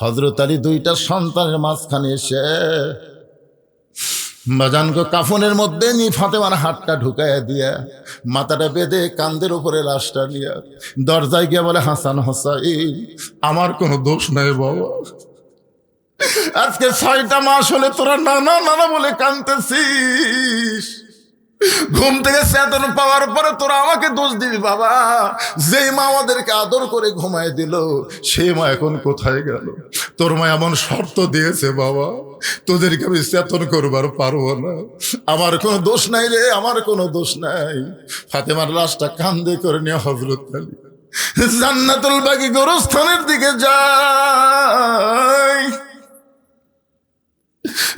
হযরত আলী দুইটা সন্তানের মাঝখানে এসে বাজানকে কাফনের মধ্যে নি ফাতেমার হাতটা ঢুকাইয়া দিয়া মাথাটা বেঁধে কান্দের উপরে লাশটা নিয়ে দরজায় গিয়ে বলে, হাসান হোসাইন, আমার কোনো দোষ নাই বাবা, আজকে 6টা মাস হলে তোরা নানা নানা বলে কাঁদতেছিস, ঘুম থেকে চেতন পাওয়ার পরে তোরা আমাকে দোষ দিবি বাবা? যেই মা আমাদেরকে আদর করে ঘুমায় দিল সেই মা এখন কোথায় গেল? তোর মা এমন শর্ত দিয়েছে বাবা, তোদেরকে আমি চেতন করবার পারবো না, আমার কোনো দোষ নাই রে, আমার কোনো দোষ নাই। ফাতেমার লাশটা কান্দে করে নিয়ে হযরত আলী জান্নাতুল বাকি গোরস্থানের দিকে যায়।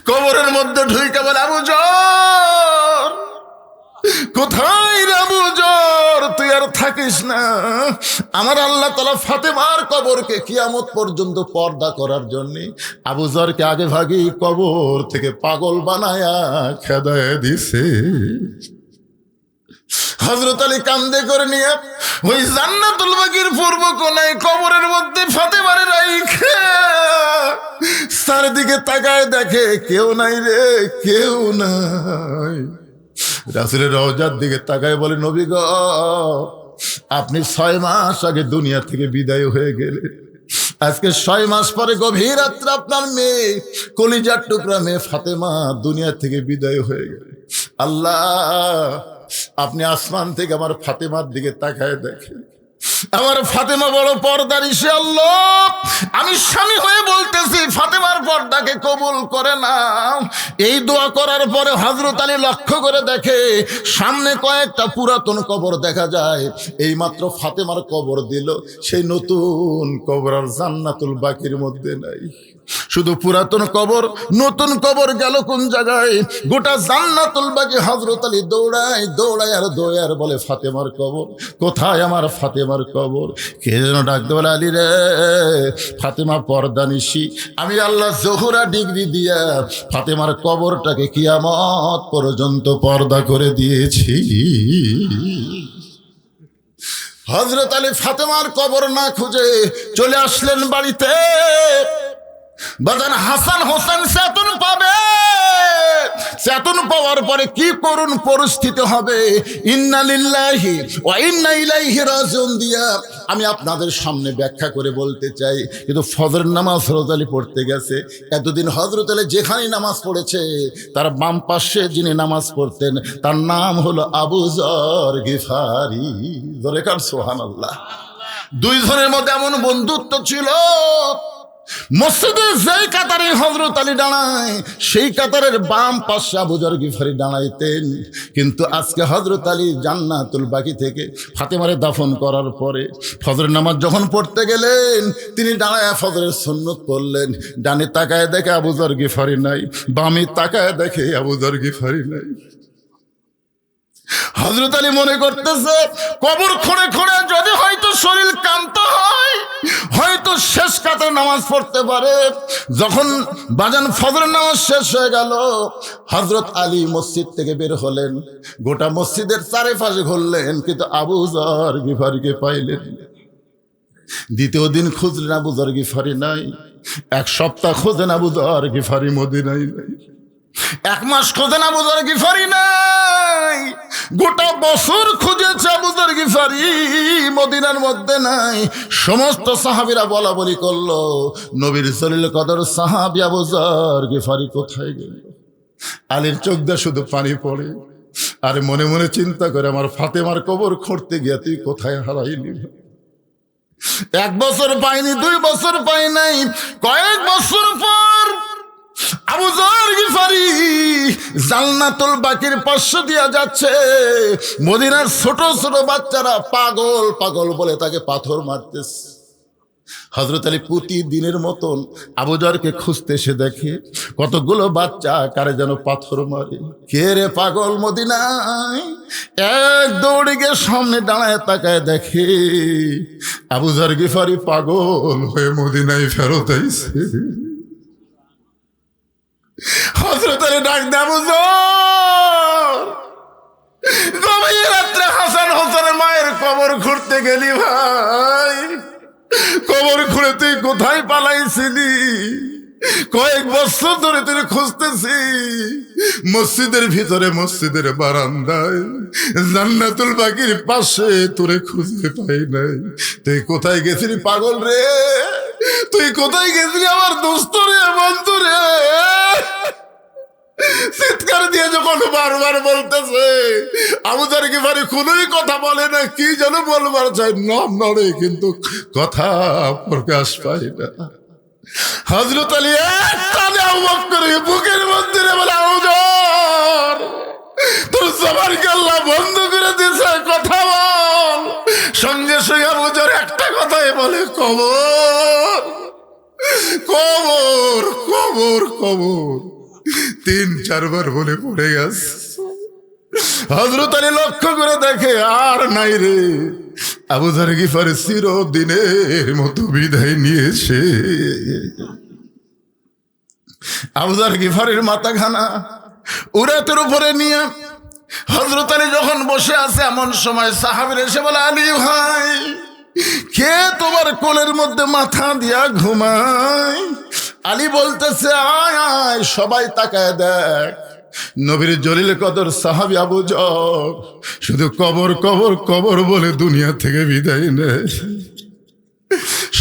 কবরের মধ্যে ঢুইকা বলে, আবু জর, কোথায় রে আবু জর, তুই আর থাকিস না? আমার আল্লাহ তাআলা ফাতেমার কবরকে কিয়ামত পর্যন্ত পর্দা করার জন্য আবু জরকে আগে ভাগে কবর থেকে পাগল বানায়া খেদায় দিছে। হযরত আলী কান্দে করে নিয়ে ওই জান্নাতুল বাকির পূর্ব কোণায় কবরের মধ্যে ফাতেমার রাইখা চারিদিকে তাকায় দেখে কেউ নাই রে, কেউ নাই। রাসূলের রওজার দিকে তাকায় বলে, নবী গো, আপনি 6 মাস আগে দুনিয়া থেকে বিদায় হয়ে গেলেন, আজকে 6 মাস পরে গভীর রাত্রে আপনার মেয়ে, কলিজার টুকরা মেয়ে ফাতেমা দুনিয়া থেকে বিদায় হয়ে গেল। আল্লাহ, আপনি আসমান থেকে আমার ফাতেমার দিকে তাকায় দেখেন, আমার ফাতেমা বড় পর্দানিশী। আল্লাহ, আমি স্বামী হয়ে বলতেছি ফাতেমার পর্দাকে কবুল করে না। এই দোয়া করার পরে হযরত আলী লক্ষ্য করে দেখে সামনে কয়েকটা পুরাতন কবর দেখা যায়। এইমাত্র ফাতেমার কবর দিল, সেই নতুন কবর আর জান্নাতুল বাকির মধ্যে নাই, শুধু পুরাতন কবর। নতুন কবর গেল কোন জায়গায়? গোটা জান্নাতুল বাকি। হযরত আলী দৌড়ায় দৌড়ায় আর দৌড়ায় বলে, ফাতেমার কবর কোথায়, আমার ফাতেমার কবর? কে যেন ডাকতে বলে, আলী রে, ফাতেমা পর্দানিশী, আমি আল্লাহ জোহরা ডিগ্রি দিয়া ফাতেমার কবরটাকে কিয়ামত পর্যন্ত পর্দা করে দিয়েছি। হযরত আলী ফাতেমার কবর না খুঁজে চলে আসলেন বাড়িতে। বাজান হাসান হোসেন চেতন পাবে, চেতন পাওয়ার পরে কি করুন পরিস্থিতি হবে, ইন্না লিল্লাহি ওয়া ইন্না ইলাইহি রাজিউন দিয়া আমি আপনাদের সামনে ব্যাখ্যা করে বলতে চাই। কিন্তু ফজরের নামাজ হযরত আলী পড়তে গেছে। এতদিন হযরত আলী যেখানে নামাজ পড়েছে তার বাম পাশে যিনি নামাজ পড়তেন তার নাম হলো আবু যর গিফারি। জোরে কার সুবহানাল্লাহ। দুইজনের মধ্যে এমন বন্ধুত্ব ছিল, মসজিদে যেই কাতারে হযরত আলী দাঁড়ায় সেই কাতারের বাম পাশে আবু যর গিফারি দাঁড়াইতেন। কিন্তু আজকে হযরত আলী জান্নাতুল বাকি থেকে ফাতেমারে দাফন করার পরে ফজরের নামাজ যখন পড়তে গেলেন, তিনি দাঁড়ায় ফজরের সুন্নত পড়লেন। ডানে তাকায় দেখে আবু যর গিফারি নাই, বামে তাকায় দেখে আবু যর গিফারি নাই। হযরত আলী মনে করতেছে কবর খুঁড়ে খুঁড়ে যদি হয়তো শরীর ক্লান্ত হয়, হয়তো শেষ কাতারে নামাজ পড়তে পারে। যখন বাজান ফজরের নামাজ শেষ হয়ে গেল, হযরত আলী মসজিদ থেকে বের হলেন, গোটা মসজিদের চারিপাশে ঘুরলেন, কিন্তু আবু যর গিফারিকে পাইলেন। দ্বিতীয় দিন খুঁজলেন, আবু যর গিফারি নাই। 1 সপ্তাহ খোঁজেন, আবু যর গিফারি মদিনায় নাই। 1 মাস খোঁজেন, আবু যর গিফারি নাই। গোটা বছর খুঁজেছে, আবু যর গিফারি মদিনার মধ্যে নাই। সমস্ত সাহাবীরা বলা বলি করলো, নবীর জলিল কদর সাহাবী আবু যর গিফারি কোথায় গেল? আলীর চোখ দিয়ে শুধু পানি পড়ে, আর মনে মনে চিন্তা করে, আমার ফাতেমার কবর খুঁড়তে গিয়ে তুই কোথায় হারাইলি? 1 বছর পাইনি, 2 বছর পাই নাই, কয়েক বছর পর আবু যর গিফারি জান্নাতুল বাকির পাশ দিয়া যাচ্ছে। মদিনার ছোট ছোট বাচ্চারা পাগল পাগল বলে তাকে পাথর মারতেছে। হযরত আলী প্রতিদিনের মতন আবু যরকে খুঁজতে এসে দেখে কতগুলো বাচ্চা কারে যেন পাথর মারে। কে রে পাগল মদিনায়? এক দৌড়ে গিয়ে সামনে দাঁড়ায় তাকায় দেখে আবু যর গিফারি পাগল হয়ে মদিনায় ফেরত আইছে। হযরত আলী ডাক দেয়, আবু যর, গভীর রাত্রে হাসান হোসেনের মায়ের কবর ঘুরতে গেলি ভাই, কবর খুঁড়ে তুই কোথায় পালাইছিলি? কয়েক বছর ধরে তুই খুঁজতেছি, মসজিদের ভিতরে, মসজিদের বারান্দায়, জান্নাতুল বাকির পাশে তোরে খুঁজে পাই নাই। তুই কোথায় গেছিলি পাগল রে? তুই কোথায় গেছিলি আমার দোস্ত রে, বন্ধু রে? চিৎকার দিয়ে যখন বারবার বলতেছে, আবু যার গিফারি কোনোই কথা বলে না, কি যেন বলবার চাই, নাম নড়ে কিন্তু কথা প্রকাশ পায় না। হযরত আলী একটানে আবু বকরের বুকের মধ্যে বলে, আবু যর, তোর জবানকে আল্লাহ বন্ধ করে দিয়েছে, কথা বল। সঙ্গে সঙ্গে আবু যর একটা কথাই বলে, কবর কবর কবর কবর। 3-4 বার বলে পড়ে গেছে। হযরত আলী লক্ষ্য করে দেখে আর নাই রে। আবু যার গিফারি চিরদিনের মতো বিদায় নিয়েছে। আবু যার গিফারির মাথাখানা উরাতের উপরে নিয়ে হযরত আলী যখন বসে আছে, এমন সময় সাহাবীরা এসে বলে, আলী ভাই, কে তোমার কোলের মধ্যে মাথা দিয়া ঘুমায়? আলী বলতেছে, আয় আয়, সবাই তাকায় দেখ, নবীর জলিল কদর সাহাবী আবু যর শুধু কবর কবর কবর বলে দুনিয়া থেকে বিদায় নেয়।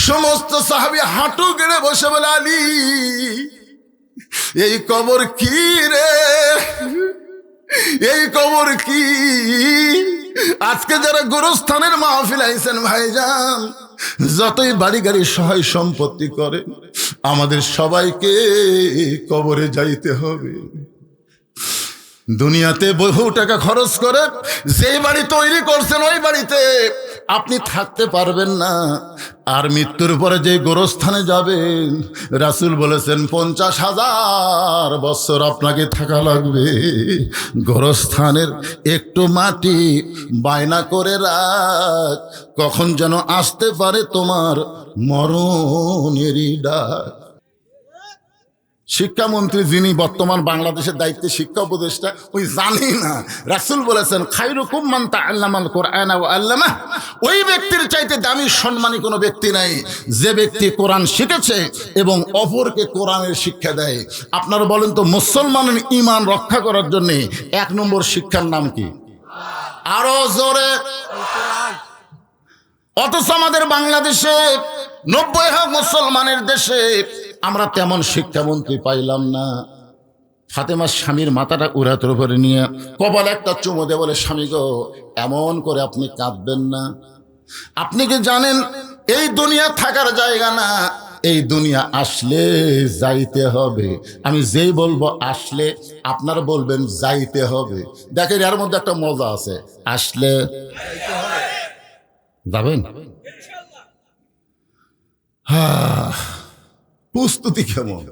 সমস্ত সাহাবী হাঁটু গেড়ে বসে বলে, আলী, এই কবর কি রে? এই কবর কি? আজকে যারা গোরস্থানের মাহফিল আইছেন ভাইজান, যতই বাড়ি গাড়ি সহায় সম্পত্তি করে, আমাদের সবাইকে কবরে যাইতে হবে। দুনিয়াতে বহু টাকা খরচ করে যে বাড়ি তৈরি করছেন, ওই বাড়িতে আপনি থাকতে পারবেন না। আর মৃত্যুর পরে যে গোরস্থানে যাবেন, রাসূল বলেছেন 50,000 বছর আপনাকে থাকা লাগবে। গোরস্থানের একটু মাটি বায়না করে রাখ, কখন যেন আসতে পারে তোমার মরণেরই ডাক। শিক্ষামন্ত্রী যিনি বর্তমান বাংলাদেশের দায়িত্বে, শিক্ষা উপদেষ্টা, ওই জানি না, রাসূল বলেছেন, খায়রুকুম মান তাআল্লামাল কুরআন ওয়া আল্লামাহ। ওই ব্যক্তির চাইতে দামি সম্মানী কোনো ব্যক্তি নাই যে ব্যক্তি কোরআন শিখেছে এবং অপরকে কোরআনের শিক্ষা দেয়। আপনারা বলেন তো, মুসলমানের ঈমান রক্ষা করার জন্য 1 নম্বর শিক্ষার নাম কি? আরো জোরে। অথচ আমাদের বাংলাদেশে 90% মুসলমানের দেশে আমরা তেমন শিক্ষামন্ত্রী পাইলাম না। ফাতেমার স্বামীর মাথাটা উরাতের উপরে নিয়ে কপালে একটা চুমো দিয়ে বলে, স্বামী গো, এমন করে আপনি কাঁদবেন না। আপনি কি জানেন এই দুনিয়া থাকার জায়গা না, এই দুনিয়া আসলে যাইতে হবে। আমি যেই বলবো আসলে, আপনারা বলবেন যাইতে হবে। দেখেন এর মধ্যে একটা মজা আছে, আসলে যাবেন। হ্যাঁ, প্রস্তুতি কেমন?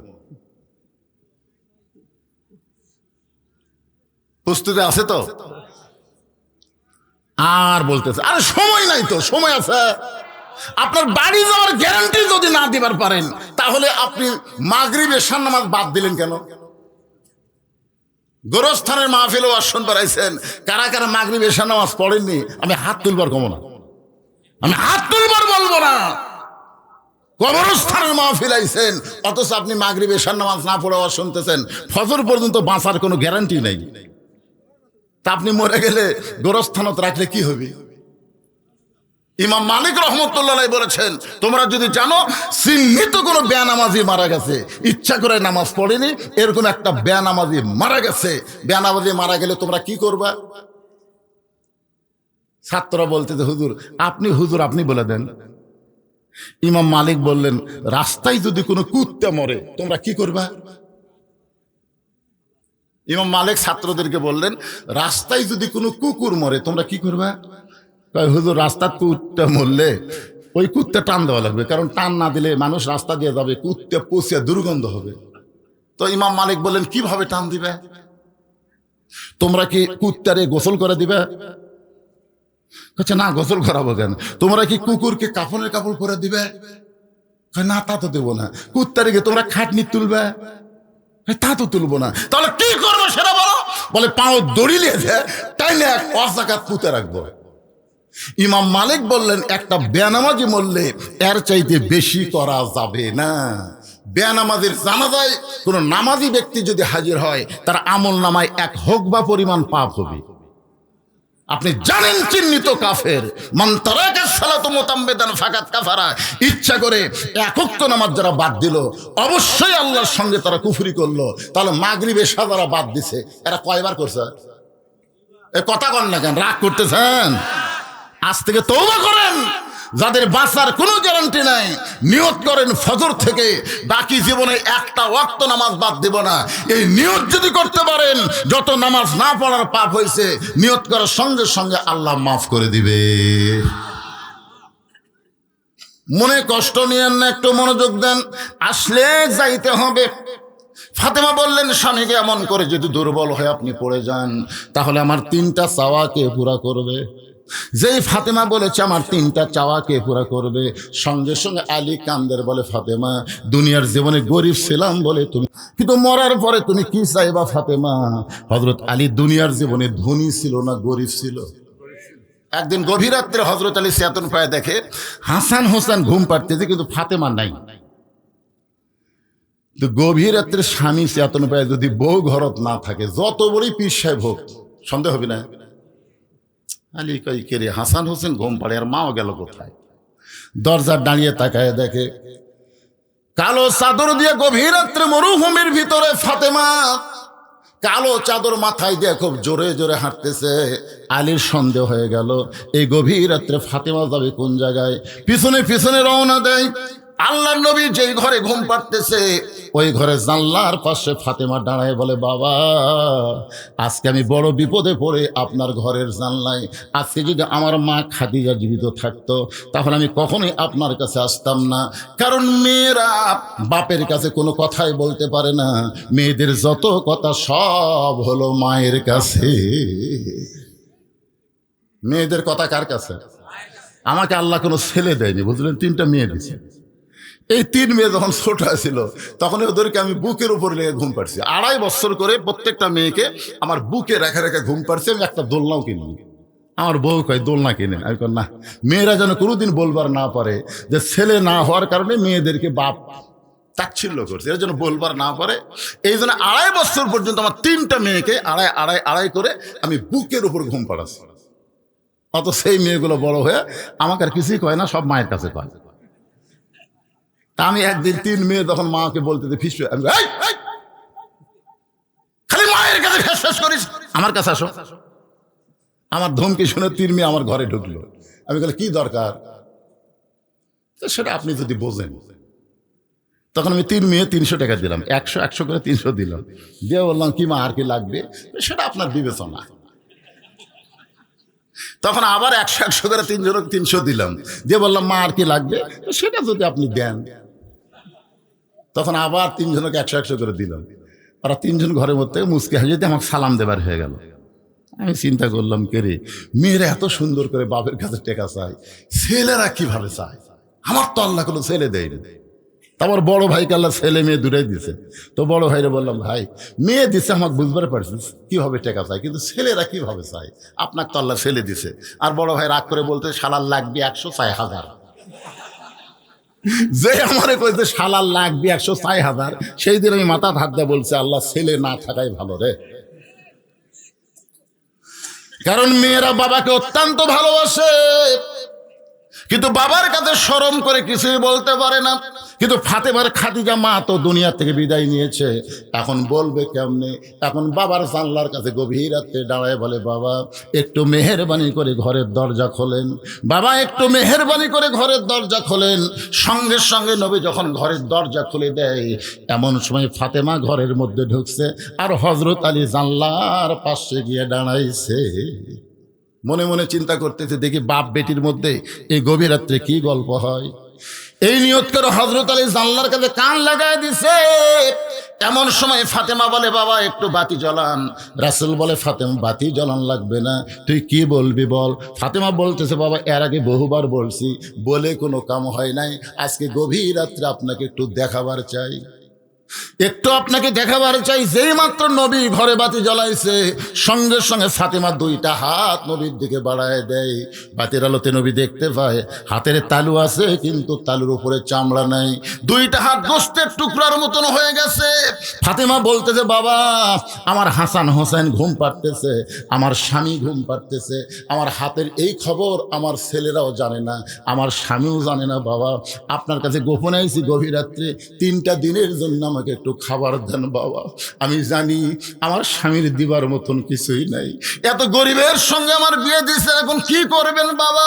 প্রস্তুতি আছে তো? আর বলতেছে, আরে সময় নাই তো। সময় আছে। আপনার বাড়ি যাওয়ার গ্যারান্টি যদি না দিবার পারেন, তাহলে আপনি মাগরিব এশার নামাজ বাদ দিলেন কেন? গোরস্থানের মাহফিলে ওয়াজ শুনবার আইছেন, কারা কারা মাগরিব এশার নামাজ পড়েননি? আমি হাত তুলবার কমো না, আমি হাত তুলবার বলবো না। কবরস্থানের মাহফিল আইছেন, অথচ আপনি মাগরিব এশার নামাজ না পড়ে ওয়াজ শুনতেছেন। ফজর পর্যন্ত বাঁচার কোনো গ্যারান্টি নেই। তা আপনি মরে গেলে গোরস্থানত রাখলে কি হবে? ইমাম মালিক রহমতুল্লাহ বলেছেন, তোমরা যদি জানো চিহ্নিত কোনো বেনামাজি মারা গেছে, ইচ্ছা করে নামাজ পড়েনি, এরকম একটা বেনামাজি মারা গেছে, বেনামাজি মারা গেলে তোমরা কি করবা? ছাত্ররা বলতে, হুজুর আপনি বলে দেন। ইমাম মালিক বললেন, রাস্তায় যদি কোনো কুত্তা মরে তোমরা কি করবা? ইমাম মালিক ছাত্রদেরকে বললেন, রাস্তায় যদি কোনো কুকুর মরে তোমরা কি করবা? হুজুর, রাস্তার কুত্তা মরলে ওই কুত্তা টান দেওয়া লাগবে, কারণ টান না দিলে মানুষ রাস্তা দিয়ে যাবে, কুত্তা পচিয়া দুর্গন্ধ হবে। তো ইমাম মালিক বললেন, কিভাবে টান দিবে? তোমরা কি কুত্তারে গোসল করে দিবে? না, গোসল করাবো কেন? তোমরা কি কুকুরকে কাফনের কাপড় পরে দিবে? না, তা তো দেবো না। কুত্তারে তোমরা খাটনি তুলবে? তা তো তুলবো না। তাহলে কি করবো সেটা বলো? বলে, পাও দড়ি লিয়েছে তাইলে এক অজাকাত পুঁতে রাখবো। ইমাম মালিক বললেন একটা বেনামাজি মরলে এর চাইতে বেশি করা যাবে না। বেনামাজির জানাজায় কোনো নামাজি ব্যক্তি যদি হাজির হয় তার আমল নামায় 1 হুকবা পরিমাণ পাপ হবে। আপনি জানেন চিহ্নিত কাফের, মান তারাকা সালাতু মুতাম্মিদান ফাকাত কাফারা, ইচ্ছা করে 1 ওয়াক্ত নামাজ যারা বাদ দিল অবশ্যই আল্লাহর সঙ্গে তারা কুফরি করলো। তাহলে মাগরিব এশা যারা বাদ দিছে এরা কয়বার করছে? এ কথা কন না কেন, রাগ করতেছেন? আজ থেকে তওবা করেন। যাদের বাঁচার কোনো গ্যারান্টি নাই, নিয়ত করেন ফজর থেকে বাকি জীবনে 1টা ওয়াক্ত নামাজ বাদ দেব না। এই নিয়ত যদি করতে পারেন, যত নামাজ না পড়ার পাপ হয়েছে নিয়ত করার সঙ্গে সঙ্গে আল্লাহ মাফ করে দিবে। মনে কষ্ট নিয়েন না, একটু মনোযোগ দেন, আসলে যাইতে হবে। ফাতেমা বললেন, স্বামীকে এমন করে যদি দুর্বল হয়ে আপনি পড়ে যান তাহলে আমার 3টা চাওয়া কে পুরা করবে? যেই ফাতেমা বলেছে আমার 3টা চাওয়া কে পুরা করবে, সঙ্গে সঙ্গে আলী কান্দের বলে, ফাতেমা দুনিয়ার জীবনে গরিব ছিলাম বলে তুমি, কিন্তু মরার পরে তুমি কি চাইবা ফাতেমা? হযরত আলী দুনিয়ার জীবনে ধনী ছিল না গরিব ছিল? একদিন গভীর রাত্রে হযরত আলী চেতন পায়, দেখে হাসান হোসেন ঘুম পাড়তেছে কিন্তু ফাতেমা নাই। তো গভীর রাত্রে স্বামী চেতন পায়, যদি বউ ঘরত না থাকে যত বড়ই পীর সাহেব হোক সন্দেহ হবে না? আলী কই কে রে, হাসান হোসেন ঘুম পাড়ে, আর মাও গেল কোথায়? দরজার দাঁড়িয়ে তাকায় দেখে কালো চাদর দিয়ে গভীর রাত্রে মরুভূমির ভিতরে ফাতেমা কালো চাদর মাথায় দিয়ে খুব জোরে জোরে হাঁটতেছে। আলীর সন্দেহ হয়ে গেল এই গভীর রাত্রে ফাতেমা যাবে কোন জায়গায়। পিছনে পিছনে রওনা দেয়। আল্লাহর নবী যেই ঘরে ঘুম পাড়তেছে ওই ঘরে জানলার পাশে ফাতেমা দাঁড়ায় বলে, বাবা আজকে আমি বড় বিপদে পড়ে আপনার ঘরের জানলায়, আজকে যদি আমার মা খাদিজা জীবিত থাকতো তাহলে আমি কখনোই আপনার কাছে আসতাম না। কারণ মেয়েরা বাপের কাছে কোনো কথাই বলতে পারে না, মেয়েদের যত কথা সব হলো মায়ের কাছে। মেয়েদের কথা কার কাছে? আমাকে আল্লাহ কোনো ছেলে দেয়নি, বুঝলেন, 3টা মেয়ে দিয়েছে। এই 3 মেয়ে যখন ছোট ছিল তখন ওদেরকে আমি বুকের উপর রেখে ঘুম পাড়ছি। 2.5 বছর করে প্রত্যেকটা মেয়েকে আমার বুকে রেখে রেখে ঘুম পাড়ছি। আমি একটা দোলনাও কিনি। আমার বউ কয় দোলনা কিনে, আমি কই না, মেয়েরা যেন কোনোদিন বলবার না পারে যে ছেলে না হওয়ার কারণে মেয়েদেরকে বাপ তাচ্ছিল্য করছে, এর জন্য বলবার না পারে। এই জন্য 2.5 বছর পর্যন্ত আমার 3টা মেয়েকে আড়াই করে আমি বুকের উপর ঘুম পাড়াচ্ছি। অত সেই মেয়েগুলো বড় হয়ে আমাকে আর কিছুই কয় না, সব মায়ের কাছে কয়। তা আমি একদিন 3 মেয়ে যখন মাকে বলতে ফিস, আমি খালি মায়ের কাছে ফেস করিস, আমার কাছে আসো। আমার ধমকি শুনে 3 মেয়ে আমার ঘরে ঢুকলো। আমি বলি কি দরকার সেটা আপনি যদি বোঝেন। তখন আমি 3 মেয়ে 300 টাকা দিলাম, 100 করে 300 দিলাম, দিয়ে বললাম কি মা আর কি লাগবে সেটা আপনার বিবেচনা। তখন আবার 100 করে 300 দিলাম, দিয়ে বললাম মা আর কি লাগবে সেটা যদি আপনি দেন। তখন আবার 3 জনকে 100 করে দিলাম। ওরা 3 জন ঘরের মধ্যে মুচকে হাসি দিয়ে আমাকে সালাম দেবার হয়ে গেল। আমি চিন্তা করলাম, কে রে, মেয়েরা এত সুন্দর করে বাপের কাছে টেকা চায়, ছেলেরা কিভাবে চায়? আমার তো আল্লাহ কোনো ছেলে দেয়নি। তারপর বড় ভাইকে আল্লাহ ছেলে মেয়ে দুটাই দিছে। তো বড় ভাইরে বললাম, ভাই মেয়ে দিছে আমাকে বুঝবার পারছিস কিভাবে টেকা চায়, কিন্তু ছেলেরা কিভাবে চায়? আপনাকে তো আল্লাহ ছেলে দিছে। আর বড় ভাই রাগ করে বলতে, শালার লাগবে 100 চাই 1000। যে আমারে কইতে শালার লাগবে 100 চাই 1000, সেই দিন আমি মাথা হাত দিয়ে বলছি, আল্লাহ ছেলে না থাকাই ভালো রে। কারণ মেয়েরা বাবাকে অত্যন্ত ভালোবাসে, কিন্তু বাবার কাছে শরম করে কিছুই বলতে পারে না। কিন্তু ফাতেমার খাদিজা মা তো দুনিয়া থেকে বিদায় নিয়েছে, এখন বলবে কেমনে? এখন বাবার জানলার কাছে গভীর রাতে দাঁড়ায় বলে, বাবা একটু মেহেরবানি করে ঘরের দরজা খোলেন, বাবা একটু মেহেরবানি করে ঘরের দরজা খোলেন। সঙ্গে সঙ্গে নবী যখন ঘরের দরজা খুলে দেয়, এমন সময় ফাতেমা ঘরের মধ্যে ঢুকছে আর হযরত আলী জানলার পাশে গিয়ে দাঁড়াইছে। মনে মনে চিন্তা করতেছে, দেখি বাপ বেটির মধ্যে এই গভীর রাত্রে কি গল্প হয়। এই নিয়ত করে হযরত আলী জানলার কাছে কান লাগায় দিছে। এমন সময় ফাতেমা বলে, বাবা একটু বাতি জ্বালান। রাসূল বলে, ফাতেমা বাতি জ্বালান লাগবে না, তুই কি বলবি বল। ফাতেমা বলতেছে, বাবা এর আগে বহুবার বলছি, বলে কোনো কাম হয় নাই, আজকে গভীর রাত্রে আপনাকে একটু দেখাবার চাই। একটু আপনাকে দেখাবার চাই, যেই মাত্র নবী ঘরে বাতি জ্বলাইছে সঙ্গে সঙ্গে ফাতেমা দুইটা হাত নবীর দিকে বাড়ায় দেয়। বাতির আলোতে নবী দেখতে পায় হাতের তালু আছে কিন্তু তালুর উপরে চামড়া নাই, দুইটা হাত গোস্তের টুকরার মতন হয়ে গেছে। ফাতেমা বলতেছে, বাবা আমার হাসান হোসেন ঘুম পাড়তেছে, আমার স্বামী ঘুম পাড়তেছে, আমার হাতের এই খবর আমার ছেলেরাও জানে না, আমার স্বামীও জানে না। বাবা আপনার কাছে গোপনে আইছি গভীর রাত্রে, 3টা দিনের জন্য আমাকে একটু খাবার দেন বাবা, আমি জানি আমার স্বামীর দিবার মতন কিছুই নাই, এত গরিবের সঙ্গে আমার বিয়ে দিয়েছে, এখন কি করবেন বাবা,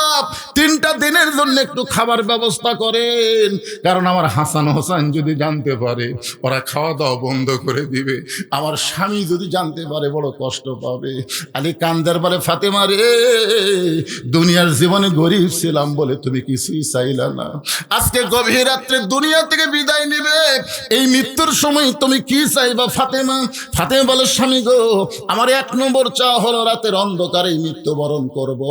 3টা দিনের জন্য একটু খাবার ব্যবস্থা করেন, কারণ আমার হাসান হোসেন যদি জানতে পারে ওরা খাওয়া দাওয়া বন্ধ করে দিবে, আমার স্বামী যদি জানতে পারে বড় কষ্ট পাবে। আলী কান্দার পারে, ফাতেমা রে দুনিয়ার জীবনে গরিব ছিলাম বলে তুমি কিছুই চাইলা না, আজকে গভীর রাত্রে দুনিয়া থেকে বিদায় নিবে, এই মৃত্যুর সময় তুমি কি চাইবা ফাতেমা? ফাতেমা বলে, স্বামী গো আমার 1 নম্বর চাওয়া হলো রাতের অন্ধকারেই মৃত্যুবরণ করব,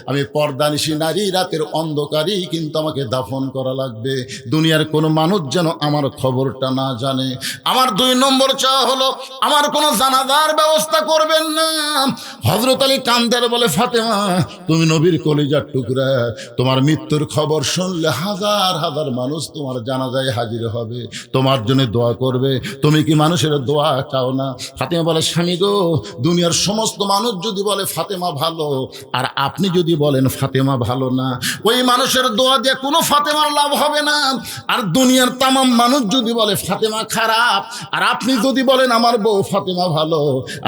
আমি পর্দানিশী নারী, রাতের অন্ধকারেই কিন্তু আমাকে দাফন করা লাগবে, দুনিয়ার কোনো মানুষ যেন আমার খবরটা না জানে। আমার 2 নম্বর চাওয়া হলো আমার কোনো জানাজার ব্যবস্থা করবেন না। হযরত আলী কান্দের বলে, ফাতেমা তুমি নবীর কলিজার টুকরা, তোমার মৃত্যুর খবর শুনলে হাজার হাজার মানুষ তোমার জানাজায় হাজির হবে, তোমার জন্য দোয়া করবে, তুমি কি মানুষের দোয়া চাও না? ফাতেমা বলে, স্বামী গো দুনিয়ার সমস্ত মানুষ যদি বলে ফাতেমা ভালো আর আপনি যদি বলেন ফাতেমা ভালো না, ওই মানুষের দোয়া দিয়ে কোনো ফাতেমার লাভ হবে না, আর দুনিয়ার তামাম মানুষ যদি বলে ফাতেমা খারাপ আর আপনি যদি বলেন আমার বউ ফাতেমা ভালো,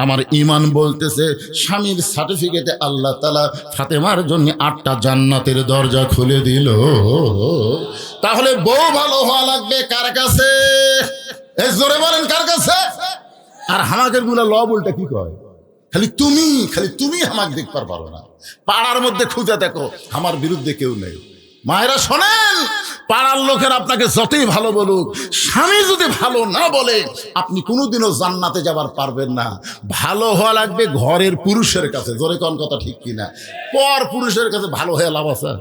আমার ঈমান বলতেছে স্বামীর সার্টিফিকেটে আল্লাহ তাআলা ফাতেমার জন্য 8টা জান্নাতের দরজা খুলে দিল। তাহলে বউ ভালো হওয়া লাগবে কার কাছে? এই জোরে বলেন কার কাছে? আর হামাকের গুলা ল বলটা কি কয়, খালি তুমি হামাক দেখতে পারো না, পাড়ার মধ্যে খুঁজে দেখো আমার বিরুদ্ধে কেউ নেই। মায়েরা শোনেন, পাড়ার লোকের আপনাকে যতই ভালো বলুক, স্বামী যদি ভালো না বলে আপনি কোনোদিনও জান্নাতে যাবার পারবেন না। ভালো হওয়া লাগবে ঘরের পুরুষের কাছে, জোরে কোন কথা ঠিক কিনা? পর পুরুষের কাছে ভালো হয়ে লাভ আছে?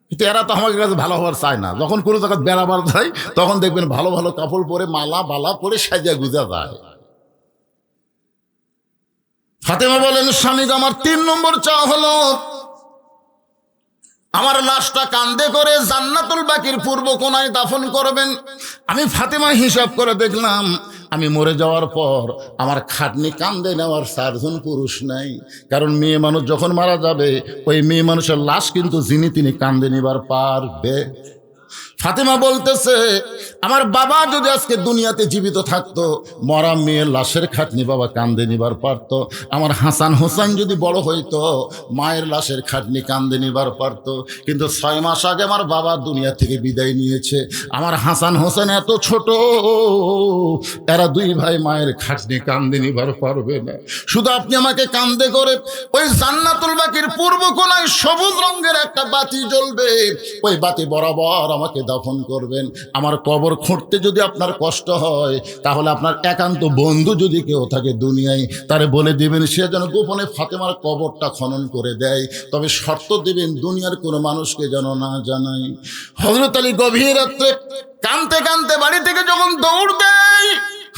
কিন্তু এরা তো আমাদের কাছে ভালো হওয়ার চায় না। যখন কোনো জায়গায় বেড়াবার যায় তখন দেখবেন ভালো ভালো কাপড় পরে, মালা বালা পরে সাজিয়া গুজা যায়। ফাতেমা বলেন, স্বামী আমার 3 নম্বর চাওয়া হলো আমার লাশটা কান্দে করে জান্নাতুল বাকির পূর্ব কোণায় দাফন করবেন। আমি ফাতেমা হিসাব করে দেখলাম আমি মরে যাওয়ার পর আমার খাটনি কান্দে নেওয়ার 4 জন পুরুষ নাই, কারণ মেয়ে মানুষ যখন মারা যাবে ওই মেয়ে মানুষের লাশ কিন্তু যিনি তিনি কান্দে নিবার পারবে। ফাতেমা বলতেছে, আমার বাবা যদি আজকে দুনিয়াতে জীবিত থাকতো মরা মেয়ের লাশের খাটনি বাবা কান্দে নিবার পারতো, আমার হাসান হোসেন যদি বড় হইতো মায়ের লাশের খাটনি কান্দে নিবার পারতো, কিন্তু 6 মাস আগে আমার বাবা দুনিয়া থেকে বিদায় নিয়েছে, আমার হাসান হোসেন এত ছোট, এরা 2 ভাই মায়ের খাটনি কান্দে নিবার পারবে না। শুধু আপনি আমাকে কান্দে করে ওই জান্নাতুল বাকির পূর্ব কোণায় সবুজ রঙের একটা বাতি জ্বলবে, ওই বাতি বরাবর আমাকে দাফন করবেন। আমার কবর খুঁড়তে যদি আপনার কষ্ট হয় তাহলে আপনার একান্ত বন্ধু যদি কেউ থাকে দুনিয়ায় তারে বলে দিবেন সে যেন গোপনে ফাতেমার কবরটা খনন করে দেয়, তবে শর্ত দেবেন দুনিয়ার কোনো মানুষকে যেন না জানাই। হযরত আলী গভীর রাত্রে কাঁদতে কাঁদতে বাড়ি থেকে যখন দৌড় দেয়,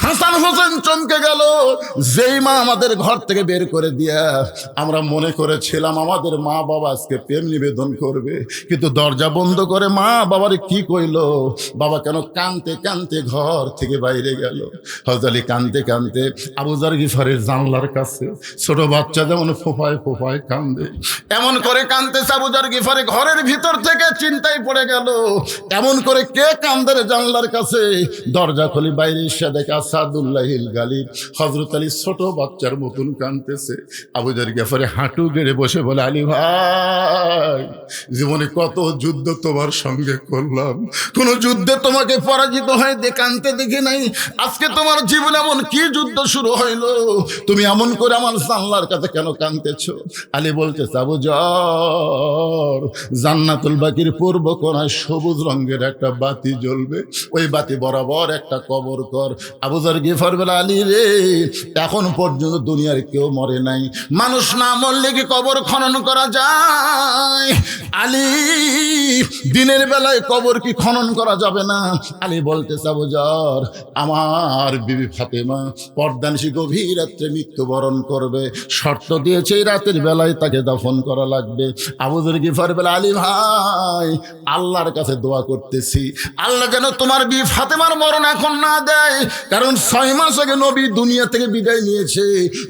হাসান হোসেন চমকে গেল। যেই মা আমাদের ঘর থেকে বের করে দিয়া আমরা মনে করেছিলাম আমাদের মা বাবা আজকে প্রেম নিবেদন করবে, কিন্তু দরজা বন্ধ করে মা বাবার কি কইলো, বাবা কেন কাঁদতে কাঁদতে ঘর থেকে বাইরে গেল। হযরত আলী কাঁদতে কাঁদতে আবু যর গিফারের জানলার কাছে, ছোট বাচ্চা যেমন ফোফায় ফোফায় কান্দে এমন করে কাঁদতেছে আবু যর গিফারে ঘরের ভিতর থেকে চিন্তায় পড়ে গেল এমন করে কে কান্দের জানলার কাছে। দরজা খুলে বাইরে এসে দেখে আসাদুল্লাহিল গালিব হযরত আলী ছোট বাচ্চার মতন কাঁদতেছে। আবু যর গিফারে হাঁটু গেড়ে বসে বলে, আলী ভাই জীবনে কত যুদ্ধ তোমার সঙ্গে করলাম, কোন যুদ্ধে তোমাকে পরাজিত হয়ে কাঁদতে দেখি নাই, আজকে তোমার জীবনে এমন কি যুদ্ধ শুরু হইল, তুমি এমন করে আমার জানলার কাছে কেন কাঁদতেছ? আলী বলতেছে, আবু যর জান্নাতুল বাকির পূর্ব কোণায় সবুজ রঙের একটা বাতি জ্বলবে, ওই বাতি বরাবর একটা কবর কর। আবু যর গিফার বলে আলী রে, এখন পর্যন্ত দুনিয়ার কেউ মরে নাই, মানুষ না মরলে কি কবর খনন করা যায়? আলী, দিনের বেলায় কবর কি খনন করা যাবে না? আলী বলতেছে আবু যর, আমার বিবি ফাতেমা পর্দানিশী গভীর রাত্রে মৃত্যুবরণ করবে, শর্ত দিয়েছে এই রাতের বেলায় তাকে দাফন করা লাগবে। আবু যর গিফার বলে আলী ভাই, আল্লাহর কাছে দোয়া করতেছি, আল্লাহ যেন তোমার বিবি ফাতেমার মরণ এখন না দেয়, কারণ 6 মাস আগে নবী দুনিয়া থেকে বিদায় নিয়েছে।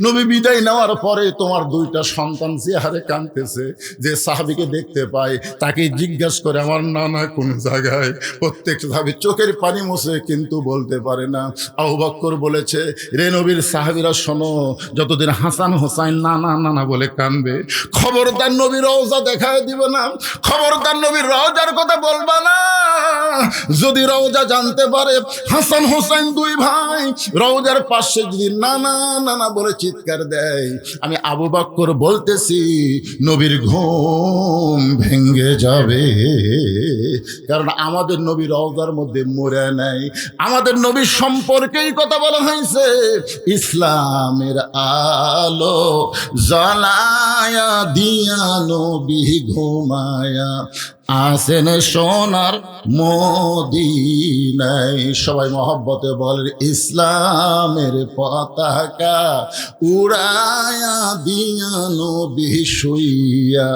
নবী বিদায় নেওয়ার পরে তোমার 2টা সন্তান চেহারে কাঁদতেছে। যে সাহাবীকে দেখতে পায় তাকে জিজ্ঞাসা করে আমার নানা কোন জায়গায়, প্রত্যেক সাহাবী চোখের পানি মুছে কিন্তু বলতে পারে না। আবু বকর বলেছে, রে নবীর সাহাবীরা শোনো, যতদিন হাসান হোসাইন নানা নানা বলে কাঁদবে, খবরদার নবীর রওজা দেখায় দিবে না, খবরদার নবীর রওজার কথা বলবা না। যদি রওজা জানতে পারে হাসান হোসাইন 2 ভাই রওজার পাশে যদি নানা নানা বলে চিৎকার দেয়, আমি আবু বকর বলতেছি নবীর ঘুম ভেঙে যাবে। কারণ আমাদের নবী রওজার মধ্যে মরে নাই, আমাদের নবীর সম্পর্কেই কথা বলা হয়েছে, ইসলামের আলো জ্বালায়া দিয়া নবী ঘুমায়া আসেন সোনার মদিনায়। সবাই মহব্বতে বলেন, ইসলামের পতাকা উড়ায়া দিয়া নবী শুইয়া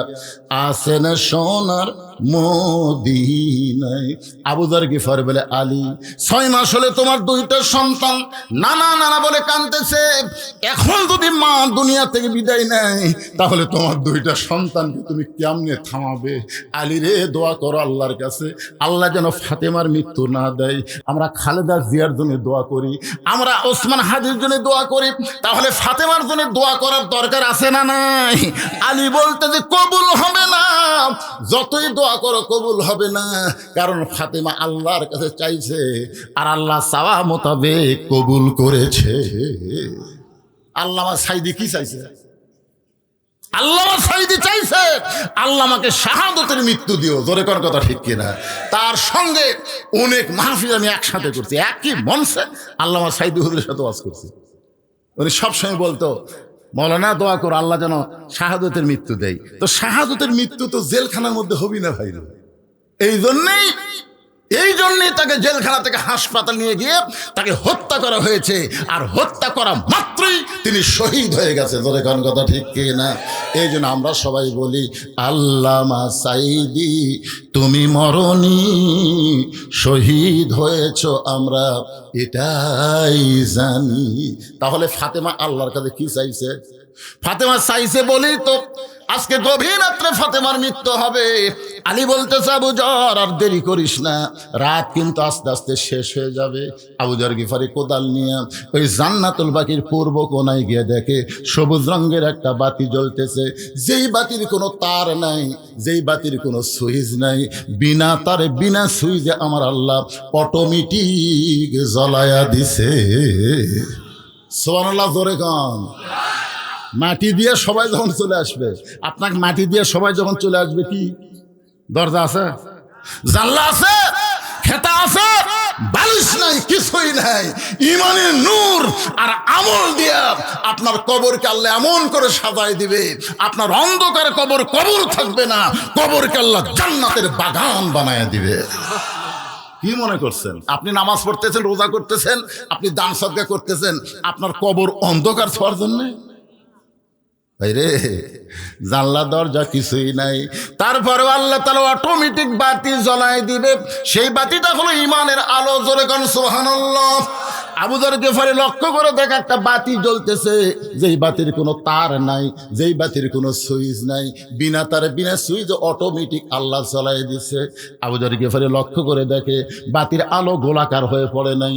আসেন সোনার মদিনায়। আবু যর গিফার বলে আলী, 6 মাস হলে তোমার 2টা সন্তান নানা নানা বলে কাঁদতেছে, এখন যদি মা দুনিয়া থেকে বিদায় নেয় তাহলে তোমার 2টা সন্তানকে তুমি কেমনে থামাবে? আলী রে, দোয়া করো আল্লাহর কাছে, আল্লাহ যেন ফাতেমার মৃত্যু না দেয়। আমরা খালেদা জিয়ার জন্য দোয়া করি, আমরা ওসমান হাদির জন্য দোয়া করি, তাহলে ফাতেমার জন্য দোয়া করার দরকার আছে না নাই? আলী বলতে যে কবুল হবে না, যতই দোয়া করো কবুল হবে না, কারণ ফাতেমা আল্লাহর কাছে চাইছে আর আল্লাহ চাওয়া মোতাবেক কবুল করেছে। আল্লামা সাইদি কি চাইছে? আল্লামা সাইদি চাইছে আল্লাহ আমাকে শাহাদতের মৃত্যু দিও। জোরে কোন কথা ঠিক কিনা? তার সঙ্গে অনেক মাহফিল আমি একসাথে করছি, একই মঞ্চে আল্লামা সাইদি হুজুরের সাথে ওয়াজ করছি। উনি সবসময় বলতো, মৌলানা দোয়া করো আল্লাহ যেন শাহাদতের মৃত্যু দেয়। তো শাহাদতের মৃত্যু তো জেলখানার মধ্যে হবি না ভাই। এই জন্যই তাকে জেলখানা থেকে হাসপাতাল নিয়ে গিয়ে তাকে হত্যা করা হয়েছে, আর হত্যা করা মাত্রই তিনি শহীদ হয়ে গেছে। জোরে কোন কথা ঠিক কি না? এই জন্য আমরা সবাই বলি, আল্লামা সাইদি তুমি মরনি, শহীদ হয়েছ আমরা এটাই জানি। তাহলে ফাতেমা আল্লাহর কাছে কি চাইছে? ফাতেমা চাইছে বলি তো আজকে গভীর রাত্রে ফাতেমার মৃত্যু হবে। আলী বলতেছে, আবু যর আর দেরি করিস না, রাত কিন্তু আস্তে আস্তে শেষ হয়ে যাবে। আবু যর গিফারি কোদাল নিয়ে ওই জান্নাতুল বাকির পূর্ব কোনায় গিয়ে দেখে সবুজ রঙের একটা বাতি জ্বলতেছে, যেই বাতির কোনো তার নাই, যেই বাতির কোনো সুইচ নাই, বিনা তারে বিনা সুইচে আমার আল্লাহ অটোমেটিক জ্বলায়া দিছে। সুবহানাল্লাহ, জোরে কন। মাটি দিয়ে সবাই যখন চলে আসবে, আপনাকে মাটি দিয়ে সবাই যখন চলে আসবে, কি দরজা আছে, জানলা আছে, খেতা আছে, বালিশ নাই, কিছুই নাই, ইমানের নূর আর আমল দিয়া আপনার কবরকে আল্লাহ এমন করে সাজায় দিবে, আপনার অন্ধকার কবর কবর থাকবে না, কবরকে আল্লাহ জান্নাতের বাগান বানায় দিবে। কি মনে করছেন? আপনি নামাজ পড়তেছেন, রোজা করতেছেন, আপনি দান সদকা করতেছেন, আপনার কবর অন্ধকার ছোঁয়ার জন্যে? ভাই রে, জানলা দরজা কিছুই নাই, তারপরেও আল্লাহ তাআলা অটোমেটিক বাতি জ্বলায় দিবে। সেই বাতিটা হলো ইমানের আলো। জোরে কোন সুবহানাল্লাহ। আবু যর গিফারি লক্ষ্য করে দেখে একটা বাতি জ্বলতেছে, যেই বাতির কোনো তার নাই, যেই বাতির কোনো সুইচ নাই, বিনা তারে বিনা সুইচ অটোমেটিক আল্লাহ জ্বলায় দিছে। আবু যর গিফারি লক্ষ্য করে দেখে বাতির আলো গোলাকার হয়ে পড়ে নাই,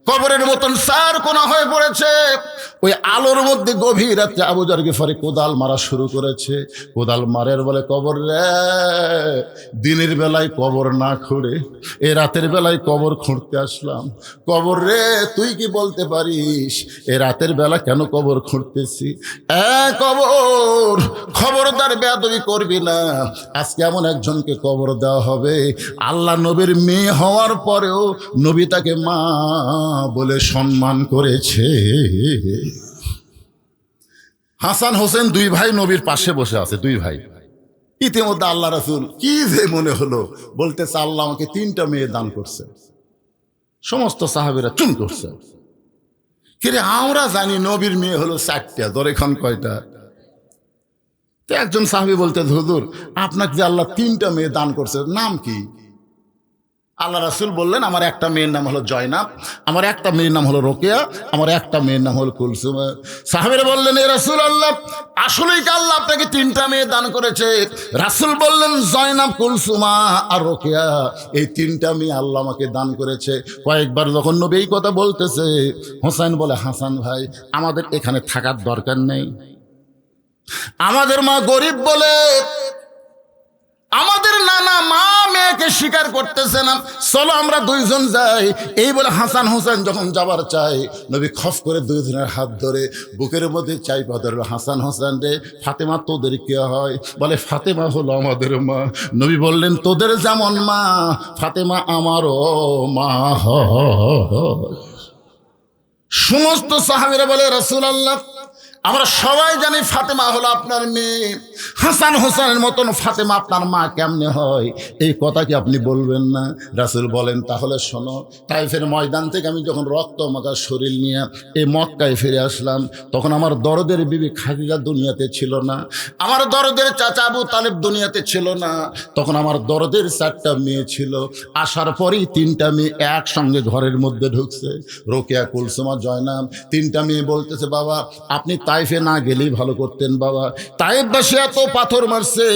কবরের মতন চার কোনা হয়ে পড়েছে। ওই আলোর মধ্যে গভীর রাতে আবু যর গিফারি কোদাল মারা শুরু করেছে। কোদাল মারের বলে, কবর রে, দিনের বেলায় কবর না খুঁড়ে এ রাতের বেলায় কবর খুঁড়তে আসলাম। কবর রে, তুই কি বলতে পারিস এ রাতের বেলা কেন কবর খুঁড়তেছি? কবর, খবরদার বেয়াদবি করবি না। আজকে এমন একজনকে কবর দেওয়া হবে, আল্লাহ নবীর মেয়ে হওয়ার পরেও নবী তাকে মা বলে সম্মান করেছে। হাসান হোসেন দুই ভাই নবীর পাশে বসে আছে, দুই ভাই। ইতিমধ্যে আল্লাহ রাসূল কি যে মনে হলো, বলতেছে আল্লাহ আমাকে 3টা মেয়ে দান করছে। সমস্ত সাহাবীরা চুপ করছে। কিরে আমরা জানি নবীর মেয়ে হলো 4টা, ধরে খান কয়টা? তো একজন সাহাবী বলতে, হুজুর আপনাকে যে আল্লাহ 3টা মেয়ে দান করছে, নাম কি? আল্লাহ রাসূল বললেন, আমার একটা মেয়ের নাম হলো জয়নাব, আমার একটা মেয়ের নাম হলো রোকেয়া, আমার একটা মেয়ের নাম হলো কুলসুমা। সাহাবীরা বললেন, এ রাসূলুল্লাহ আসলেই কি আল্লাহ আপনাকে 3টা মেয়ে দান করেছে? রাসূল বললেন, জয়নাব, কুলসুমা আর রোকেয়া, এই 3টা মেয়ে আল্লাহ আমাকে দান করেছে। কয়েকবার যখন নবী এই কথা বলতেছে, হোসেন বলে, হাসান ভাই আমাদের এখানে থাকার দরকার নেই, আমাদের মা গরিব বলে আমাদের নানা মা মেয়েকে স্বীকার করতেছে না, চলো আমরা 2জন যাই। এই বলে হাসান হোসেন যখন যাবার চাই, নবী খফ করে 2জনের হাত ধরে বুকের মধ্যে চাইপা ধরল, হাসান হোসেন রে, ফাতেমা তোদের কে হয়? বলে ফাতেমা হলো আমাদের মা। নবী বললেন, তোদের যেমন মা ফাতেমা আমারও মা হয়। সমস্ত সাহাবীরা বলে, রাসূলুল্লাহ আমরা সবাই জানি ফাতেমা হলো আপনার মেয়ে, হাসান হোসেনের মতন ফাতেমা আপনার মা কেমনে হয়? এই কথা কি আপনি বলবেন না? রাসূল বলেন, তাহলে শোনো, তাইফের ময়দান থেকে আমি যখন রক্ত মাখা শরীর নিয়ে এই মক্কায় ফিরে আসলাম, তখন আমার দরদের বিবি খাদিজা দুনিয়াতে ছিল না, আমার দরদের চাচা আবু তালেব দুনিয়াতে ছিল না। তখন আমার দরদের 4টা মেয়ে ছিল। আসার পরেই 3টা মেয়ে একসঙ্গে ঘরের মধ্যে ঢুকছে, রোকেয়া, কুলসুমা, জয়নাব। 3টা মেয়ে বলতেছে, বাবা আপনি তাইফে না গেলেই ভালো করতেন বাবা, তাইফবাসী এত পাথর মারছে,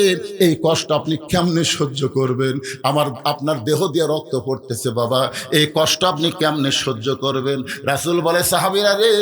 এই কষ্ট আপনি কেমনে সহ্য করবেন? আপনার দেহ দিয়ে রক্ত পড়তেছে বাবা, এই কষ্ট আপনি কেমনে সহ্য করবেন? রাসূল বলে, সাহাবীরা রে,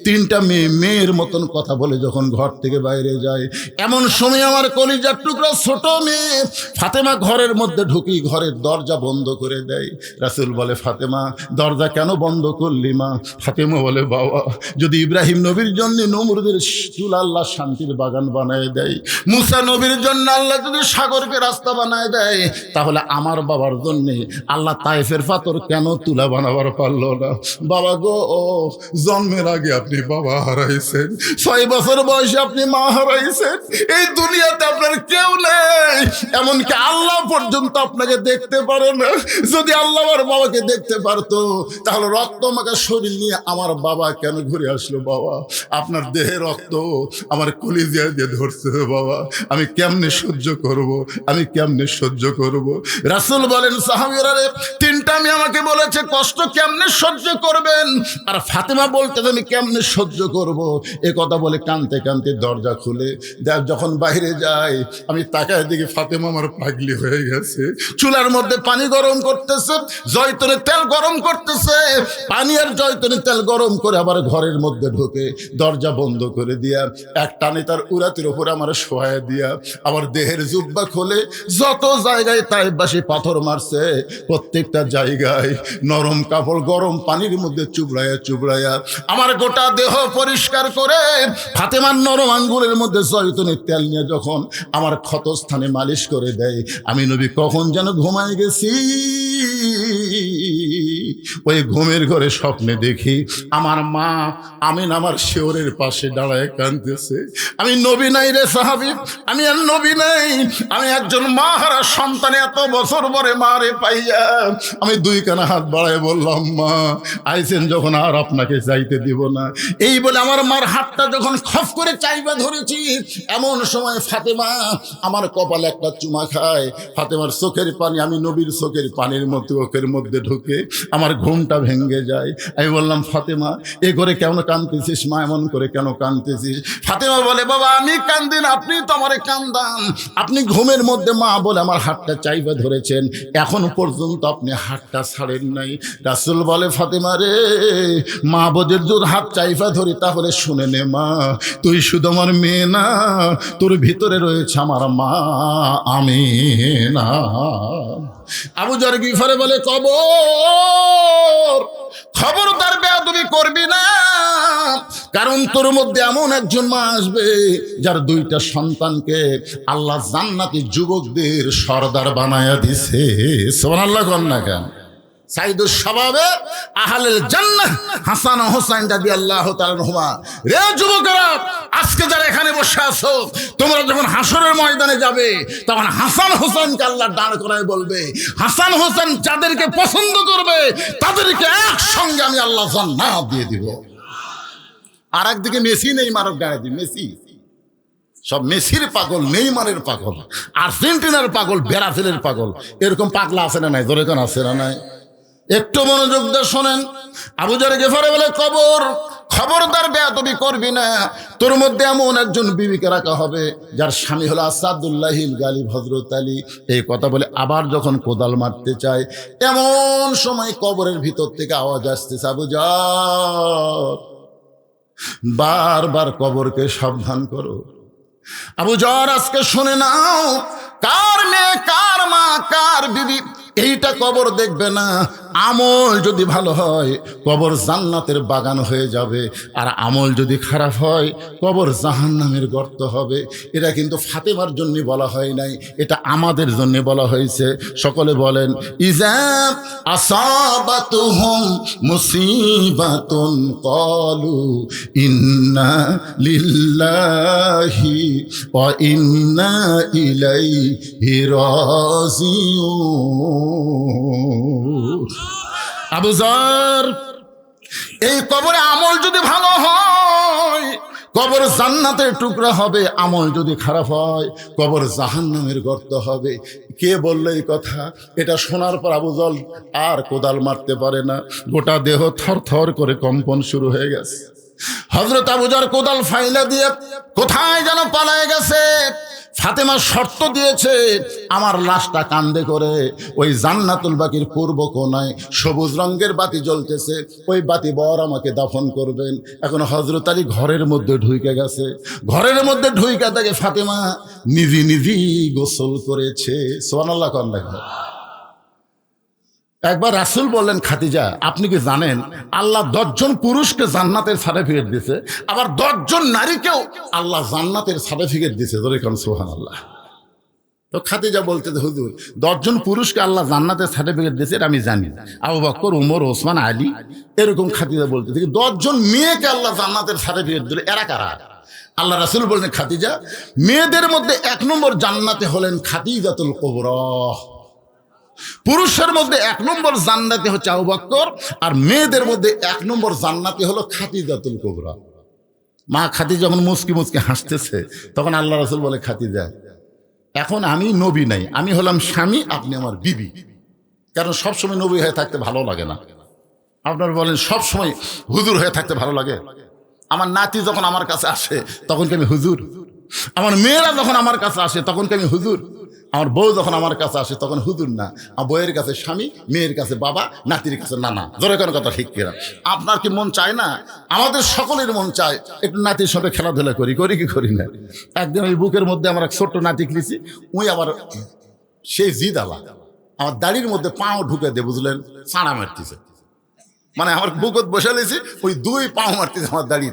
3টা মেয়ের মতন কথা বলে যখন ঘর থেকে বাইরে যায়, এমন সময় আমার কলিজার টুকরা ছোট মেয়ে ফাতেমা ঘরের মধ্যে ঢুকি ঘরের দরজা বন্ধ করে দেয়। রাসূল বলে, ফাতেমা দরজা কেন বন্ধ করলি মা? ফাতেমা বলে, বাবা যদি ইব্রাহিম নবীর জন্য নমরুদের চুল আল্লাহ শান্তির বাগান বানায় দেয়, মুসা নবীর জন্য আল্লাহ যদি সাগরকে রাস্তা বানায় দেয়, তাহলে আমার বাবার জন্য আল্লাহ তাইফের পাথর কেন তুলা বানাবার পারলো না? বাবা গো, জন্মের আগে আপনি বাবা হারাইছেন, 6 বছর বয়সে আপনি মা হারাইছেন, এই দুনিয়াতে আপনার কেউ নেই, এমনকি আল্লাহ পর্যন্ত আপনাকে দেখতে পারে না। যদি আল্লাহ আমার বাবাকে দেখতে পারতো, তাহলে রক্ত মাখা শরীর নিয়ে আমার বাবা কেন ঘুরে আসলো? বাবা আপনার দেহে রক্ত আমার কলিজা দিয়ে ধরছে বাবা, আমি কেমনে সহ্য করব, আমি কেমনে সহ্য করব? রাসূল বলেন, সাহাবীরা রে, 3টা মেয়ে আমাকে বলেছে কষ্ট কেমনে সহ্য করবেন, আর ফাতেমা বলতে আমি কেমনে সহ্য করব? এ কথা বলে কাঁদতে কাঁদতে দরজা খুলে দেখ, যখন বাইরে যায় আমি তাকায় দেখি ফাতেমা আমার পাগলি হয়ে গেছে, চুলার মধ্যে পানি গরম করতেছে, জয়তুনের তেল গরম করতেছে, পানি আর জয়তুনের তেল গরম করে আবার ঘরের মধ্যে ঢুকে দরজা বন্ধ করে দিয়া এক টানে তার উরাতের উপর আমার শোয়া দিয়া আমার দেহের জুব্বা খোলে, যত জায়গায় তাইফবাসী পাথর মারছে প্রত্যেকটা জায়গায় নরম কাপড় গরম পানির মধ্যে চুবড়াইয়া আমার গোটা দেহ পরিষ্কার করে ফাতেমার নরম আঙ্গুলের মধ্যে জয়তুনের তেল নিয়ে যখন আমার ক্ষতস্থানে মালিশ করে দেয়, আমি নবী কখন যেন ঘুমায় গেছি। ওই ঘুমের ঘরে স্বপ্নে দেখি আমার মা আমিন আমার শিওরের পাশে দাঁড়ায় কাঁদতেছে। আমি নবী নাই রে সাহাবী, আমি আর নবী নাই, আমি একজন মা হারা সন্তান, এত বছর পরে মা রে পাইয়া আমি 2 কানা হাত বাড়ায় বললাম, মা আইছেন যখন আর আপনাকে চাইতে দিব না। এই বলে আমার মার হাতটা যখন খফ করে চাইবা ধরেছি, এমন সময় ফাতেমা আমার কপালে একটা চুমা খায়। ফাতেমার চোখের পানি আমি নবীর চোখের পানির মতো চোখের মধ্যে ঢুকে আমার ঘুমটা ভেঙে যায়। আমি বললাম, ফাতেমা এ করে কেন কাঁদতেছিস মা, এমন করে কেন কাঁদতেছিস? ফাতেমা বলে, বাবা আমি কান্দিন, আপনি তো আমারে কান্দান, আপনি ঘুমের মধ্যে মা বলে আমার হাতটা চাইবা ধরেছেন, এখন পর্যন্ত আপনি হাতটা ছাড়েন নাই। রাসূল বলে, ফাতেমা রে, মা বোধের যদি হাত চাইবা ধরি তাহলে শুনে নে মা, তুই শুধু আমার মেয়ে না, তোর ভিতরে রয়েছে আমার মা আমিনা। আবু যর গিফারে বলে, কবর খবরদার বেয়াদবি করবি না, কারণ তোর মধ্যে এমন একজন মা আসবে যার দুইটা সন্তানকে আল্লাহ জান্নাতি যুবকদের সর্দার বানায়া দিছে। সুবহানাল্লাহ কোন না কেন? সাইদুস শাবাবে আহলুল জান্নাহ হাসান ও হুসাইন রাদিয়াল্লাহু তাআলা আনহুমা। রে যুবকেরা, আজকে যারা এখানে বসে আছো, তোমরা যখন হাসরের ময়দানে যাবে তখন হাসান হোসেনকে আল্লাহ দাঁড় করায় বলবে, হাসান হোসেন যাদেরকে পছন্দ করবে তাদেরকে একসঙ্গে আমি আল্লাহ জান্নাত দিয়ে দিব। আর একদিকে মেসি নেইমারও গায়ে দিই, মেসি সব মেসির পাগল, নেইমারের পাগল, আর্জেন্টিনার পাগল, ব্রাজিলের পাগল, এরকম পাগলা আছে না নাই? জোরে কোন আছে না নাই? একটু মনোযোগ দিয়ে শোনেন। আবু যর গিফারি বলে, কবর খবরদার বেয়াদবি করবি না, তোর মধ্যে এমন একজন বিবিকে রাখা হবে যার স্বামী হলো আসাদুল্লাহিল গালিব হযরত আলী। এই কথা বলে আবার যখন কোদাল মারতে চায়, এমন সময় কবরের ভিতর থেকে আওয়াজ আসতেছে, আবু যর বারবার কবরকে সাবধান করো। আবু যর আজকে শুনে নাও, কার মেয়ে, কার মা, কার বিবি এইটা কবর দেখবে না। আমল যদি ভালো হয় কবর জান্নাতের বাগান হয়ে যাবে, আর আমল যদি খারাপ হয় কবর জাহান্নামের গর্ত হবে। এটা কিন্তু ফাতেমার জন্য বলা হয় নাই, এটা আমাদের জন্য বলা হয়েছে। সকলে বলেন, ইজা আসাবাতুহুম মুসিবাতুন ক্বালু ইন্না লিল্লাহি ওয়া ইন্না ইলাইহি রাজিউন। আবু যর, এই কবরে আমল যদি ভালো হয় কবর জান্নাতের টুকরা হবে, আমল যদি খারাপ হয় কবর জাহান্নামের গর্ত হবে। কে বললো এই কথা? এটা শোনার পর আবু যর আর কোদাল মারতে পারে না, গোটা দেহ থর থর করে কম্পন শুরু হয়ে গেছে। হযরত আবু যর কোদাল ফাইলা দিয়ে কোথায় যেন পালায়ে গেছে। ফাতেমা শর্ত দিয়েছে, আমার লাশটা কান্দে করে ওই জান্নাতুল বাকির পূর্ব কোণায় সবুজ রঙের বাতি জ্বলতেছে, ওই বাতি বর আমাকে দাফন করবেন। এখন হযরত আলী ঘরের মধ্যে ঢুকে গেছে, ঘরের মধ্যে ঢুকে থেকে ফাতেমা নিজে নিজেই গোসল করেছে। সুবহানাল্লাহ কোন দেখা। একবার রাসূল বললেন, খাদিজা আপনি কি জানেন আল্লাহ 10 জন পুরুষকে জান্নাতের সার্টিফিকেট দিয়েছে, আবার 10 জন নারীকেও আল্লাহ জান্নাতের সার্টিফিকেট দিয়েছে। ধরে কোন সুবহানাল্লাহ। তো খাদিজা বলতে, হুজুর 10 জন পুরুষকে আল্লাহ জান্নাতের সার্টিফিকেট দিয়েছে এটা আমি জানি, আবু বকর, উমর, ওসমান, আলী, এরকম খাদিজা বলতে। 10 জন মেয়েকে আল্লাহ জান্নাতের সার্টিফিকেট দিল, এরা কারা? আল্লাহ রাসূল বললেন, খাদিজা মেয়েদের মধ্যে 1 নম্বর জান্নাতে হলেন খাদিজাতুল কুবরা। পুরুষের মধ্যে 1 নম্বর জান্নাতি হচ্ছে আবু বকর, আর মেয়েদের মধ্যে 1 নম্বর জান্নাতি হলো খাদিজাতুল কুবরা। মা খাদিজা যখন মুচকি মুচকি হাসতেছে তখন আল্লাহ রাসূল বলে, খাদিজা এখন আমি নবী নাই, আমি হলাম স্বামী, আপনি আমার বিবি। কারণ সবসময় নবী হয়ে থাকতে ভালো লাগে না। আপনার বলেন সবসময় হুজুর হয়ে থাকতে ভালো লাগে? আমার নাতি যখন আমার কাছে আসে তখন কি আমি হুজুর? আমার মেয়েরা যখন আমার কাছে আসে তখন কি আমি হুজুর? আমার বউ যখন আমার কাছে আসে তখন হুজুর না, আমার বউয়ের কাছে স্বামী, মেয়ের কাছে বাবা, নাতির কাছে নানা। জোরে কোনো কথা ঠিক কিনা? আপনার কি মন চায় না? আমাদের সকলের মন চায় একটু নাতির সঙ্গে খেলাধুলা করি, করি কি করি না? একদিন ওই বুকের মধ্যে আমার এক ছোট্ট নাতি খেলেছি, ওই আবার সেই জিদ আলা আমার দাড়ির মধ্যে পাও ঢুকে দিয়ে, বুঝলেন, ছাড়া মারতেছে। মানে আমার বুকত বসে লেছি, ওই 2 পাও মারতেছে আমার দাড়ি।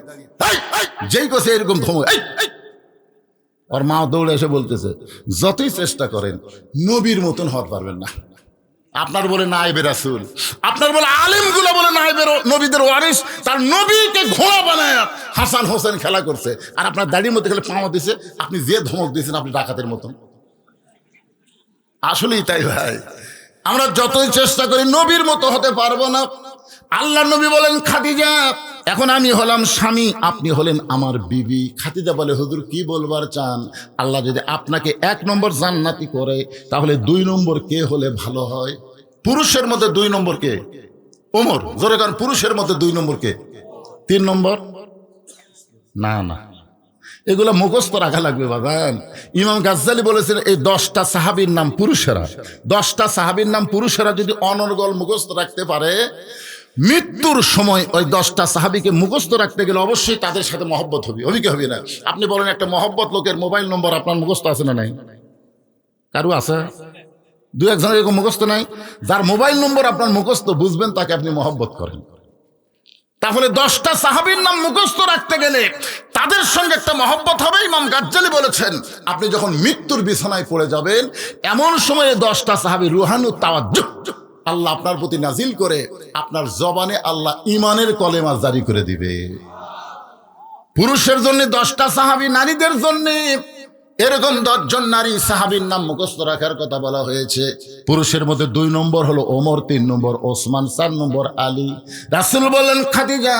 যেই কছে এরকম ধমক, ওর মা দৌড়ে এসে বলতেছে, যতই চেষ্টা করেন নবীর মতন হতে পারবেন না। আপনার বলে নায়েবে রাসূল, আপনার বলে আলেমগুলো বলে নায়েবে নবীদের ওয়ারিস, তার নবীকে ঘোড়া বানায় হাসান হোসেন খেলা করছে, আর আপনার দাড়ির মধ্যে খেলে পাওয়া দিছে। আপনি যে ধমক দিয়েছেন আপনি ডাকাতের মতন। আসলেই তাই ভাই, আমরা যতই চেষ্টা করি নবীর মতো হতে পারবো না। আল্লাহ নবী বলেন, খাদিজা এখন আমি হলাম স্বামী, আপনি হলেন আমার বিবি। খাদিজা বলে, হুজুর কি বলবার চান? আল্লাহ যদি আপনাকে 1 নম্বর জান্নাতি করে তাহলে 2 নম্বর কে হলে ভালো হয়? পুরুষের মধ্যে 2 নম্বর কে? ওমর। জোরে কারণ পুরুষের মধ্যে 2 নম্বর কে? 3 নম্বর? না না, এগুলো মুখস্থ রাখা লাগবে বাবান। ইমাম গাজ্জালি বলেছেন, এই 10টা সাহাবীর নাম পুরুষেরা, 10টা সাহাবীর নাম পুরুষেরা যদি অনর্গল মুখস্থ রাখতে পারে, মৃত্যুর সময় ওই 10টা সাহাবীকে মুখস্থ রাখতে গেলে অবশ্যই তাদের সাথে মহব্বত হবে। হবে কি হবে না? আপনি বলেন একটা মহব্বত লোকের মোবাইল নম্বর আপনার মুখস্থ আছে না নাই? কারো আছে? দু একজনের এরকম মুখস্থ নাই? যার মোবাইল নম্বর আপনার মুখস্থ, বুঝবেন তাকে আপনি মহব্বত করেন। তাহলে 10টা সাহাবীর নাম মুখস্থ রাখতে গেলে তাদের সঙ্গে একটা মহব্বত হবে। ইমাম গাজ্জালী বলেছেন, আপনি যখন মৃত্যুর বিছানায় পড়ে যাবেন, এমন সময়ে 10টা সাহাবী রুহানু তাওয়াজ্জুহ আল্লাহ আপনার প্রতি নাজিল করে আপনার জবানে আল্লাহ ইমানের কলেমা জারি করে দিবে। পুরুষের জন্য 10টা সাহাবী, নারীদের জন্য এরকম 10 জন নারী সাহাবীর নাম মুখস্থ রাখার কথা বলা হয়েছে। পুরুষের মধ্যে 2 নম্বর হলো ওমর, 3 নম্বর ওসমান, 4 নম্বর আলী। রাসূল বললেন, খাদিজা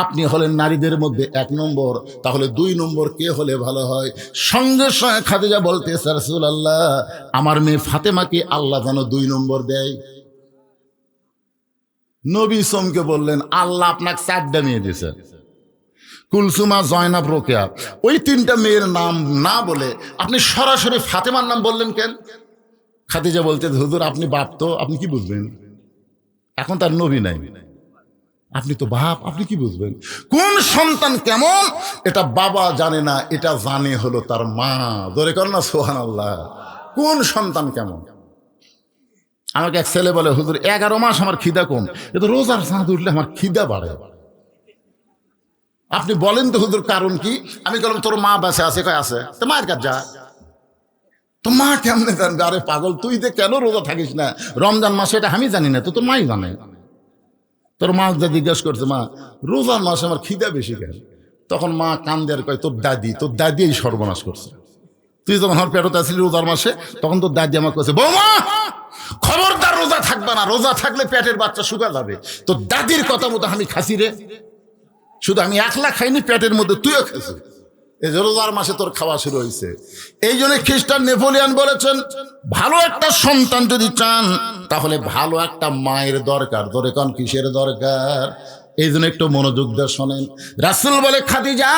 আপনি হলেন নারীদের মধ্যে 1 নম্বর, তাহলে 2 নম্বর কে হলে ভালো হয়? সঙ্গে সঙ্গে খাদিজা বলতেছে, রাসূলুল্লাহ আমার মেয়ে ফাতেমাকে আল্লাহ যেন 2 নম্বর দেয়। নবী চমকে বললেন, আল্লাহ আপনাকে 4টা মেয়ে দিয়েছে, কুলসুমা, জয়নাব, রোকেয়া। ওই 3টা মেয়ের নাম না বলে আপনি সরাসরি ফাতেমার নাম বললেন কেন? খাদিজা বলতে, হুজুর আপনি বাপ তো, আপনি কি বুঝবেন? এখন তার নবী নাই, আপনি তো বাপ, আপনি কি বুঝবেন? কোন সন্তান কেমন এটা বাবা জানে না, এটা জানে হলো তার মা। ধরে কর না সুবহানাল্লাহ। কোন সন্তান কেমন? আমাকে এক ছেলে বলে, হুজুর 11 মাস আমার খিদা কম, এ তো রোজার চাঁদ উঠলে আমার খিদা বাড়ে। আপনি বলেন তো হুজুর কারণ কি? আমি বললাম, তোর মা বেঁচে আছে? কয় আছে। তো মায়ের কাছে যা। তো মা কেমনে জানবে? আরে পাগল, তুই যে কেন রোজা থাকিস না রমজান মাসে, এটা আমি জানি না, তো তোর মাই জানে। তোর মা যা জিজ্ঞাসা করছে, মা রোজার মাসে আমার খিদা বেশি কেন? তখন মা কান্দে আর কয়, তোর দাদি এই সর্বনাশ করছে। তুই যখন আমার পেটতে আসলি রোজার মাসে, তখন তোর দাদি আমাকে কইছে, বৌমা খবরদার রোজা থাকবে না, রোজা থাকলে পেটের বাচ্চা শুকা যাবে। তোর দাদির কথা মতো আমি খাসি রে, শুধু আমি 1 লাখ খাইনি, পেটের মধ্যে তুইও খেয়েছিস। এই যে রোজার মাসে তোর খাওয়া শুরু হয়েছে। এই জন্য খ্রিস্টান নেপোলিয়ান বলেছেন, ভালো একটা সন্তান যদি চান তাহলে ভালো একটা মায়ের দরকার। ধরে কোন কিসের দরকার? এই জন্য একটু মনোযোগ দিয়ে শোনেন। রাসূল বলে, খাদিজা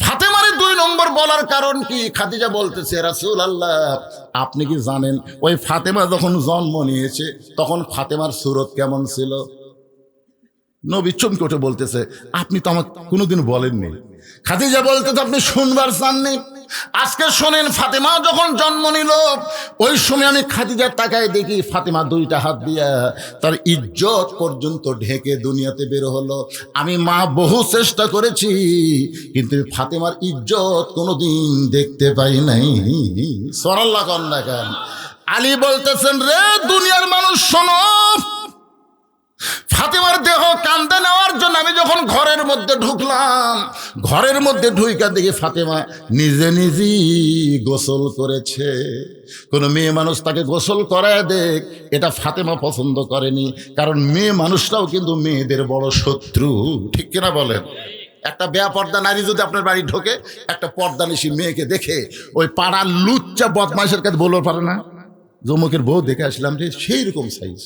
ফাতেমারে 2 নম্বর বলার কারণ কি? খাদিজা বলতেছে, রাসূলুল্লাহ আপনি কি জানেন ওই ফাতেমা যখন জন্ম নিয়েছে তখন ফাতেমার সুরত কেমন ছিল? নবী চমকে উঠে বলতেছে, আপনি তো আমাকে কোনোদিন বলেননি। খাদিজা বলতেছে, আপনি শুনবার চাননি? আজকে শোনেন, ফাতেমা যখন জন্ম নিল ওই সময় আমি খাদিজার তাকায় দেখি ফাতেমা 2টা হাত দিয়া তার ইজ্জত পর্যন্ত ঢেকে দুনিয়াতে বের হলো। আমি মা বহু চেষ্টা করেছি, কিন্তু ফাতেমার ইজ্জত কোনোদিন দেখতে পাই নাই। সুবহানাল্লাহ কন্যা কেন? আলী বলতেছেন, রে দুনিয়ার মানুষ শোনো, ফাতেমার দেহ কান্দে নেওয়ার জন্য আমি যখন ঘরের মধ্যে ঢুকলাম, ঘরের মধ্যে ঢুইকা দেখি ফাতেমা নিজে নিজেই গোসল করেছে। কোনো মেয়ে মানুষ তাকে গোসল করায় দেখ, এটা ফাতেমা পছন্দ করেনি। কারণ মেয়ে মানুষরাও কিন্তু মেয়েদের বড় শত্রু, ঠিক কিনা বলেন? একটা বেপর্দা নারী যদি আপনার বাড়ি ঢোকে, একটা পর্দানিশী মেয়েকে দেখে ওই পাড়ার লুচ্চা বদমাইশের কাছে বলতে পারে না, জমুকের বউ দেখে আসলাম রে, সেই রকম সাইজ।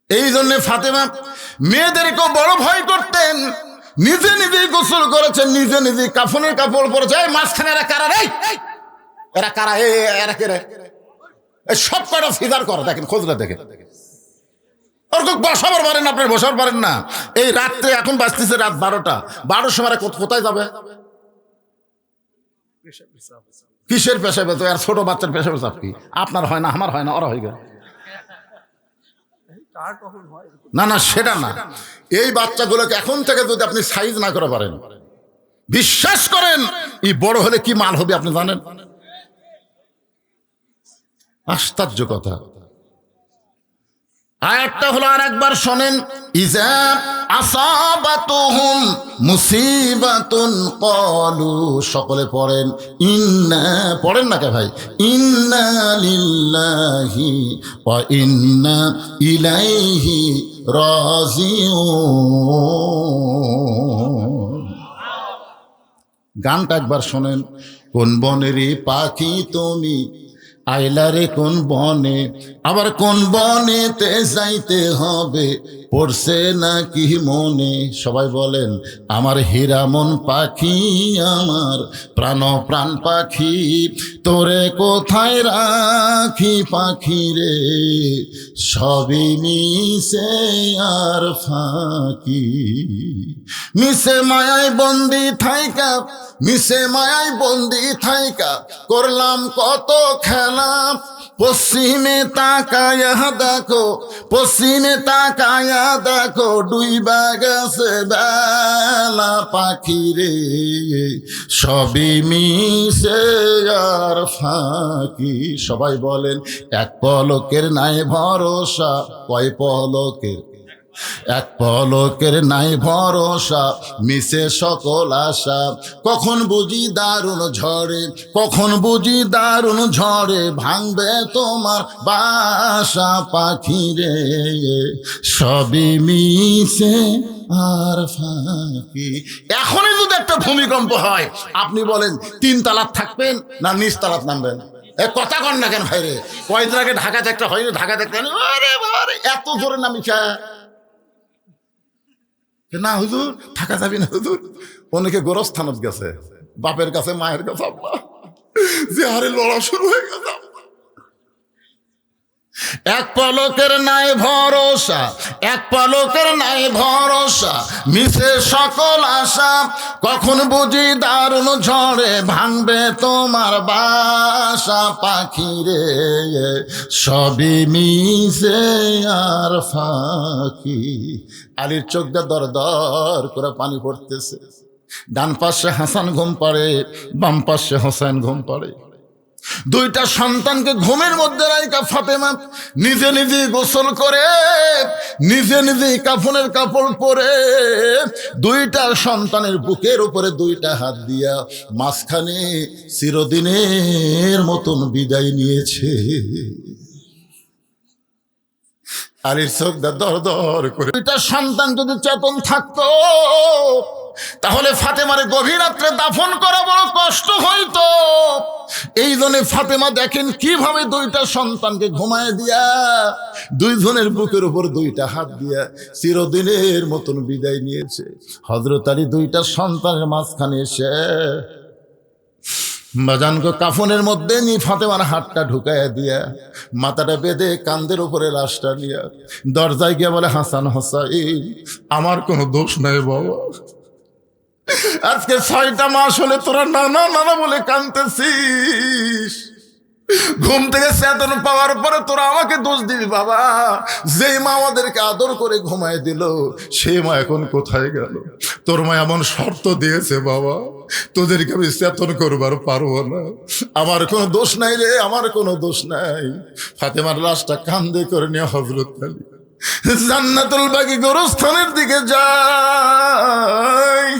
এই জন্য ফাতেমা মেয়েদেরকেও বড় ভয় করতেন। নিজে নিজেই গোসল করেছেন, নিজে নিজেই কাফনের কাপড় পরেছে। মাঝখানে এরা কারা রে? এরা কারা? এরা কে রে? সব কটা সিজার করে, দেখেন খোঁজটা দেখেন। ওরকম বসাবার পারেন, আপনার বসাবার পারেন না। এই রাত্রে এখন বাজতেছে রাত 12টা, 12টার সময় কোথায় যাবে? কিসের পেশাবে? তো আর ছোট বাচ্চার পেশাবে চাপ কি? আপনার হয় না, আমার হয় না, ওরা হয়ে গেল। না না, সেটা না। এই বাচ্চাগুলোকে এখন থেকে যদি আপনি সাইজ না করে পারেন, বিশ্বাস করেন এই বড় হলে কি মাল হবে আপনি জানেন? আশ্চর্য কথা। আয়াতটা হলো, আর একবার শোনেন, ইজা আসাবাতুহুম মুসিবাতুন ক্বালু, সকলে পড়েন ইন্না, পড়েন না কে ভাই? ইন্না লিল্লাহি ওয়া ইন্না ইলাইহি রাজিউন। গানটা একবার শোনেন। কোন বনেরই পাখি তুমি আইলারে কোন বনে, আবার কোন বনেতে যাইতে হবে পড়ছে নাকি মনে। সবাই বলেন, আমার হীরামন পাখি, আমার প্রাণ পাখি, তোরে কোথায় রাখি পাখি রে, সবই মিশে আর ফাঁকি। মিশে মায়ায় বন্দি থাইকা, মিশে মায়ায় বন্দি থাইকা করলাম কত খেলা, বেলা, পশ্চিমে তাকায়া দেখো, পশ্চিমে তাকায়া দেখো, ডুইবা গেছে বেলা পাখি রে, সবই মিশে আর ফাঁকি। সবাই বলেন, এক পলকের নাই ভরসা, কয় পলকের, এক পলকের নাই ভরসা, মিশে সকল আশা, কখন বুঝি দারুণ ঝড়ে, কখন বুঝি দারুণ ঝড়ে, ভাঙবে তোমার বাসা পাখি রে, সবই মিশে আর ফাঁকি। এখনই যদি একটা ভূমিকম্প হয়, আপনি বলেন 3 তালাত থাকবেন না নিচ তালাত নামবেন? কথা কন না কেন ভাই রে? কয়েকদিন আগে ঢাকাতে একটা হয়নি, ঢাকাতে একটা, আরে বাবারে এত জোরে নামিছা না হুজুর, থাকা যাবি না হুজুর। অনেকে গোরস্থানত গেছে, বাপের কাছে মায়ের কাছে, আব্বা যে হারে লড়া শুরু হয়ে গেছে। এক পলকের নাই ভরসা, এক পলকের নাই ভরসা, মিশে সকল আশা, কখন বুঝি দারুণ ঝড়ে, ভাঙবে তোমার বাসা পাখি রে, সবই মিশে আর ফাঁকি। আলীর চোখ দিয়ে দর দর করে পানি পড়তেছে। ডান পাশে হাসান ঘুম পাড়ে, বাম পাশে হোসেন ঘুম পাড়ে। দুইটা সন্তানকে ঘুমের মধ্যে রাইখা ফাতেমা নিজে নিজে গোসল করে, নিজে নিজে কাফনের কাপড় পরে, দুইটা সন্তানের বুকের উপরে দুইটা হাত দিয়া মাঝখানে চিরদিনের মতন বিদায় নিয়েছে। আলীর চোখ দর দর করে। দুইটা সন্তান যদি চেতন থাকতো, তাহলে ফাতেমারে গভীর রাত্রে দাফন করা বড় কষ্ট হইতো। এই জন্য ফাতেমা দেখেন কিভাবে দুইটা সন্তানকে ঘুমায় দিয়া, দুইজনের বুকের উপর দুইটা হাত দিয়া চিরদিনের মতন বিদায় নিয়েছে। হযরত আলী দুইটা সন্তানের মাঝখানে এসে বাজানকে কাফনের মধ্যে নিয়ে ফাতেমার হাতটা ঢুকাইয়া দিয়া, মাথাটা বেঁধে কান্দের উপরে লাশটা নিয়ে দরজায় গিয়ে বলে, হাসান হোসাইন, আমার কোনো দোষ নাই বাবা, আজকে 6টা মাস হলে তোরা নানা নানা বলে কাঁদতেছিস, ঘুম থেকে চেতন পাওয়ার পরে তোরা আমাকে দোষ দিবি বাবা? যেই মা আমাদেরকে আদর করে ঘুমায় দিল, সেই মা এখন কোথায় গেল? তোর মা এমন শর্ত দিয়েছে বাবা, তোদেরকে আমি চেতন করবার পারবো না, আমার কোনো দোষ নাই রে, আমার কোনো দোষ নাই। ফাতেমার লাশটা কান্দে করে নিয়ে হযরত আলী জান্নাতুল বাকি গোরস্থানের দিকে যায়।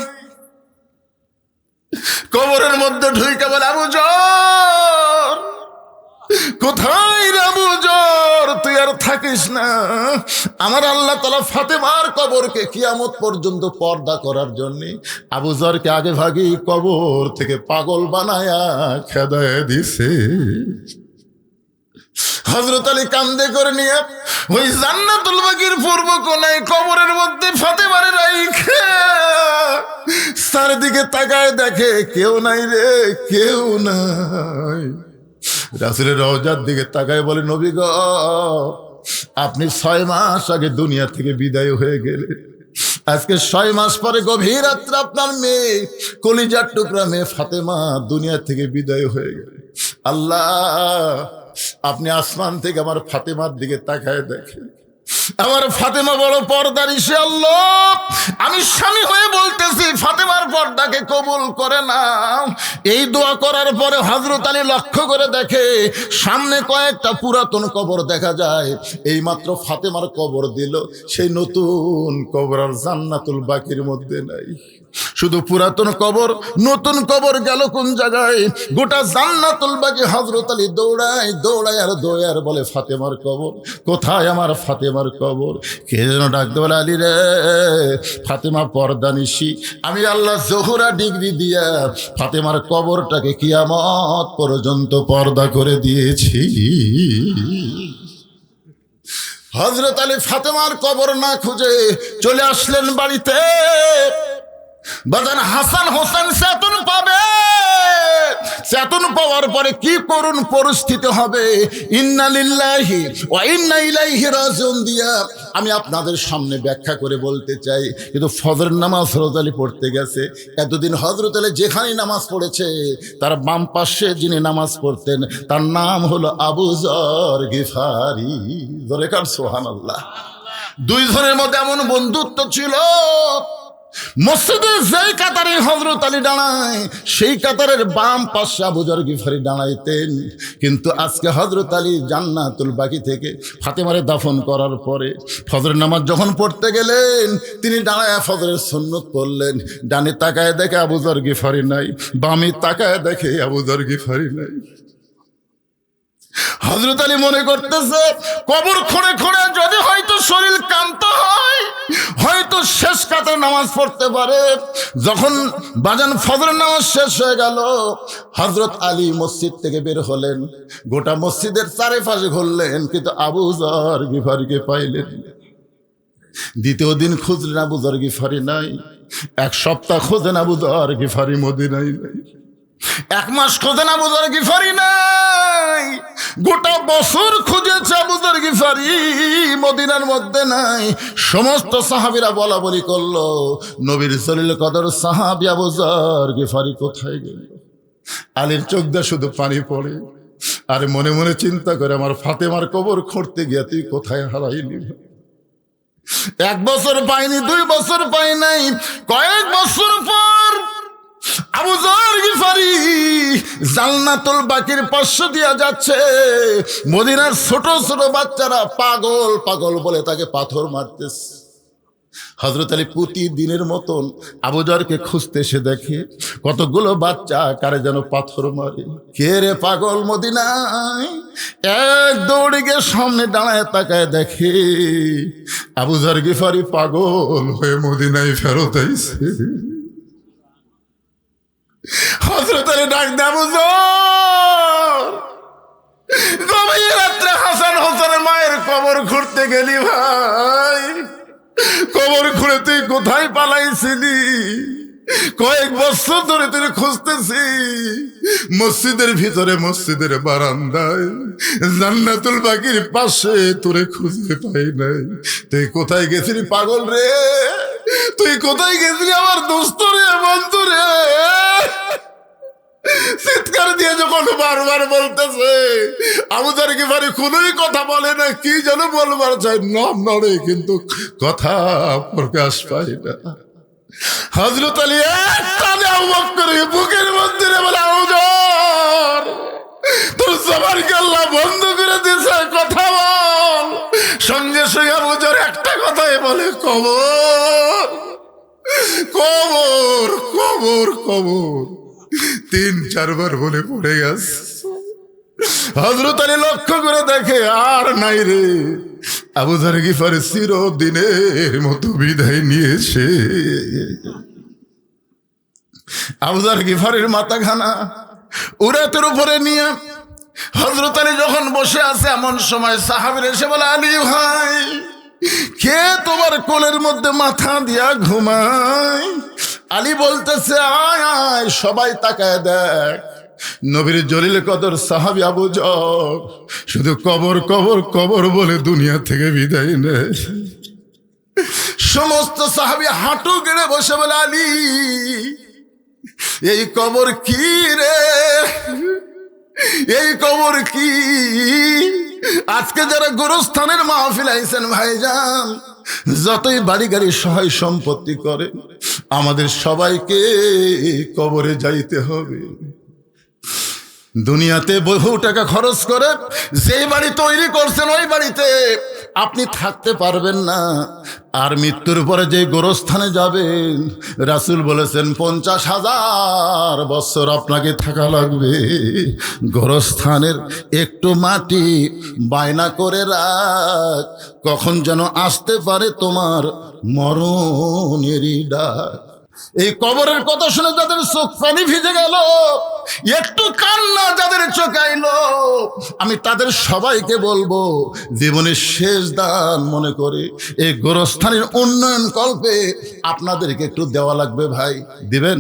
কবরের মধ্যে ঢুইকা বলে, আবু জর, কোথায় রে আবু জর, তুই আর থাকিস না? আমার আল্লাহ তাআলা ফাতেমার কবরকে কিয়ামত পর্যন্ত পর্দা করার জন্য আবু জরকে আগে ভাগেই কবর থেকে পাগল বানায়া খেদায় দিছে। হযরত আলী কান্দে করে নিয়ে ওই জান্নাতুল বাকির পূর্ব কোণায় কবরের মধ্যে ফাতেমারে রাইখা চারিদিকে তাকায় দেখে কেউ নাই রে, কেউ নাই। রাসূলের রওজার দিকে তাকায় বলে, নবী গো, আপনি 6 মাস আগে দুনিয়া থেকে বিদায় হয়ে গেলে, আজকে 6 মাস পরে গভীর রাত্রে আপনার মেয়ে, কলিজার টুকরা মেয়ে ফাতেমা দুনিয়া থেকে বিদায় হয়ে গেলে। আল্লাহ, আপনি আসমান থেকে আমার ফাতেমার দিকে তাকায় দেখেন, আমার ফাতেমা বড় পর্দানিশী। আল্লাহ, আমি স্বামী হয়ে বলতেছি, ফাতেমার পর্দাকে কবুল করে না। এই দোয়া করার পরে হযরত আলী লক্ষ্য করে দেখে সামনে কয়েকটা পুরাতন কবর দেখা যায়। এই মাত্র ফাতেমার কবর দিল, সেই নতুন কবর আর জান্নাতুল বাকির মধ্যে নাই। শুধু পুরাতন কবর, নতুন কবর গেল কোন জায়গায়? গোটা জান্নাতুল বাকি। হযরত আলী দৌড়ায় দৌড়ায় আর দৌড়ায় আর বলে, ফাতেমার কবর কোথায়? আমার ফাতেমার কবর। কে যেন ডাকতে বলে, আলী রে, ফাতেমা পর্দানিশী, আমি আল্লাহ জোহরা ডিগ্রি দিয়া ফাতেমার কবরটাকে কিয়ামত পর্যন্ত পর্দা করে দিয়েছি। হযরত আলী ফাতেমার কবর না খুঁজে চলে আসলেন বাড়িতে। বাজান হাসান হোসেন চেতন পাবে, চেতন পাওয়ার পরে কি করুণ পরিস্থিতি হবে, ইন্না লিল্লাহি ওয়া ইন্না ইলাইহি রাজিউন দিয়া আমি আপনাদের সামনে ব্যাখ্যা করে বলতে চাই। কিন্তু ফজর নামাজ হযরত আলী পড়তে গেছে। এতদিন হযরত আলী যেখানেই নামাজ পড়েছে তার বাম পাশে যিনি নামাজ পড়তেন তার নাম হলো আবু যর গিফারি। জোরে কার সুবহানাল্লাহ। দুই জনের মধ্যে এমন বন্ধুত্ব ছিল, মসজিদে যেই কাতারে হযরত আলী দাঁড়ায় সেই কাতারের বাম পাশে আবু যর গিফারি দাঁড়াইতেন। কিন্তু আজকে হযরত আলী জান্নাতুল বাকি থেকে ফাতেমারে দাফন করার পরে ফজরের নামাজ যখন পড়তে গেলেন তিনি দাঁড়ায় ফজরের সুন্নত পড়লেন। ডানে তাকায় দেখে আবু যর গিফারি নাই, বামে তাকায় দেখে আবু যর গিফারি নাই। হযরত আলী মনে করতেছে কবর খুঁড়ে খুঁড়ে যদি হয়তো শরীর ক্লান্ত হয়, হয়তো শেষ কাতারে নামাজ পড়তে পারে। যখন বাজান ফজরের নামাজ শেষ হয়ে গেল, হযরত আলী মসজিদ থেকে বের হলেন, গোটা মসজিদের চারিপাশে ঘুরলেন, কিন্তু আবু যর গিফারিকে পাইলেন। দ্বিতীয় দিন খুঁজলেন, আবু যর গিফারি নাই। এক সপ্তাহ খোঁজেন, আবু যর গিফারি মদিনায় নাই। এক মাস খোঁজেন, আবু যর গিফারি নাই। গোটা বছর খুঁজেছে, আবু যর গিফারি মদিনার মধ্যে নাই। সমস্ত সাহাবীরা বলা বলি করলো, নবীর জলিল কদর সাহাবী আবু যর গিফারি কোথায় গেল? আলীর চোখ দিয়ে শুধু পানি পড়ে, আর মনে মনে চিন্তা করে আমার ফাতেমার কবর খুঁড়তে গিয়ে তুই কোথায় হারাইলি? এক বছর পাইনি, 2 বছর পাই নাই, কয়েক বছর পর আবু যর গিফারি জান্নাতুল বাকির পাশ দিয়া যাচ্ছে। মদিনার ছোট ছোট বাচ্চারা পাগল পাগল বলে তাকে পাথর মারতেছে। হযরত আলী প্রতিদিনের মতন আবু যরকে খুঁজতে এসে দেখে কতগুলো বাচ্চা কারে যেন পাথর মারে। কে রে পাগল মদিনায়? এক দৌড়ে গিয়ে সামনে দাঁড়ায় তাকায় দেখে আবু যর গিফারি পাগল হয়ে মদিনায় ফেরত আইছে। হযরত আলী ডাক দে, আবু যর, গভীর রাত্রে হাসান হোসেনের মায়ের কবর খুঁড়তে গেলি ভাই? কবর খুঁড়ে তুই কোথায় পালাইছিলি? কয়েক বছর ধরে তুই খুঁজতেছি, মসজিদের ভিতরে, মসজিদের বারান্দায়, জান্নাতুল বাকির পাশে তোরে খুঁজে পাই নাই। তুই কোথায় গেছিলি পাগল রে? তুই কোথায় গেছিলি আমার দোস্ত রে, বন্ধু রে? চিৎকার দিয়ে যখন বারবার বলতেছে, আবু যর গিফারি কোনোই কথা বলে না, কি যেন বলবার চাই, নাম নড়ে কিন্তু কথা প্রকাশ পায় না। হযরত আলী একটানে আবু বকরের বুকের মধ্যে বলে, আবু যর, তোর জবানকে আল্লাহ বন্ধ করে দিয়েছে, কথা বল। সঙ্গে সঙ্গে আবু যর একটা কথাই বলে, কবর কবর কবর কবর। 3-4 বার বলে পড়ে গেছে। হযরত আলী লক্ষ্য করে দেখে আর নাই রে। আবু যর গিফারি চিরদিনের মতো বিদায় নিয়েছে। আবু যর গিফারির মাথাখানা উরাতের উপরে নিয়ে হযরত আলী যখন বসে আছে, এমন সময় সাহাবীরা এসে বলে, আলী ভাই, কে তোমার কোলের মধ্যে মাথা দিয়া ঘুমায়? আলী বলতেছে, আয় আয়, সবাই তাকায় দেখ, নবীর জলিল কদর সাহাবী আবু যর শুধু কবর কবর কবর বলে দুনিয়া থেকে বিদায় নেয়। সমস্ত সাহাবী হাঁটু গেড়ে বসে বলে, আলী, এই কবর কি রে? এই কবর কি? আজকে যারা গোরস্থানের মাহফিল আইছেন ভাইজান, যতই বাড়ি গাড়ি সহায় সম্পত্তি করে, আমাদের সবাইকে কবরে যাইতে হবে। দুনিয়াতে বহু টাকা খরচ করে যে বাড়ি তৈরি করছেন, ওই বাড়িতে আপনি থাকতে পারবেন না। আর মৃত্যুর পরে যে গোরস্থানে যাবেন, রাসূল বলেছেন 50,000 বছর আপনাকে থাকা লাগবে। গোরস্থানের একটু মাটি বায়না করে রাখ, কখন যেন আসতে পারে তোমার মরণেরই ডাক। এই কবরের কথা শুনে যাদের চোখ পানি ভিজে গেল, একটু কান্না যাদের চোখে আইলো, আমি তাদের সবাইকে বলবো, জীবনের শেষ দান মনে করে এই গোরস্থানের উন্নয়ন কল্পে আপনাদেরকে একটু দেওয়া লাগবে। ভাই, দিবেন?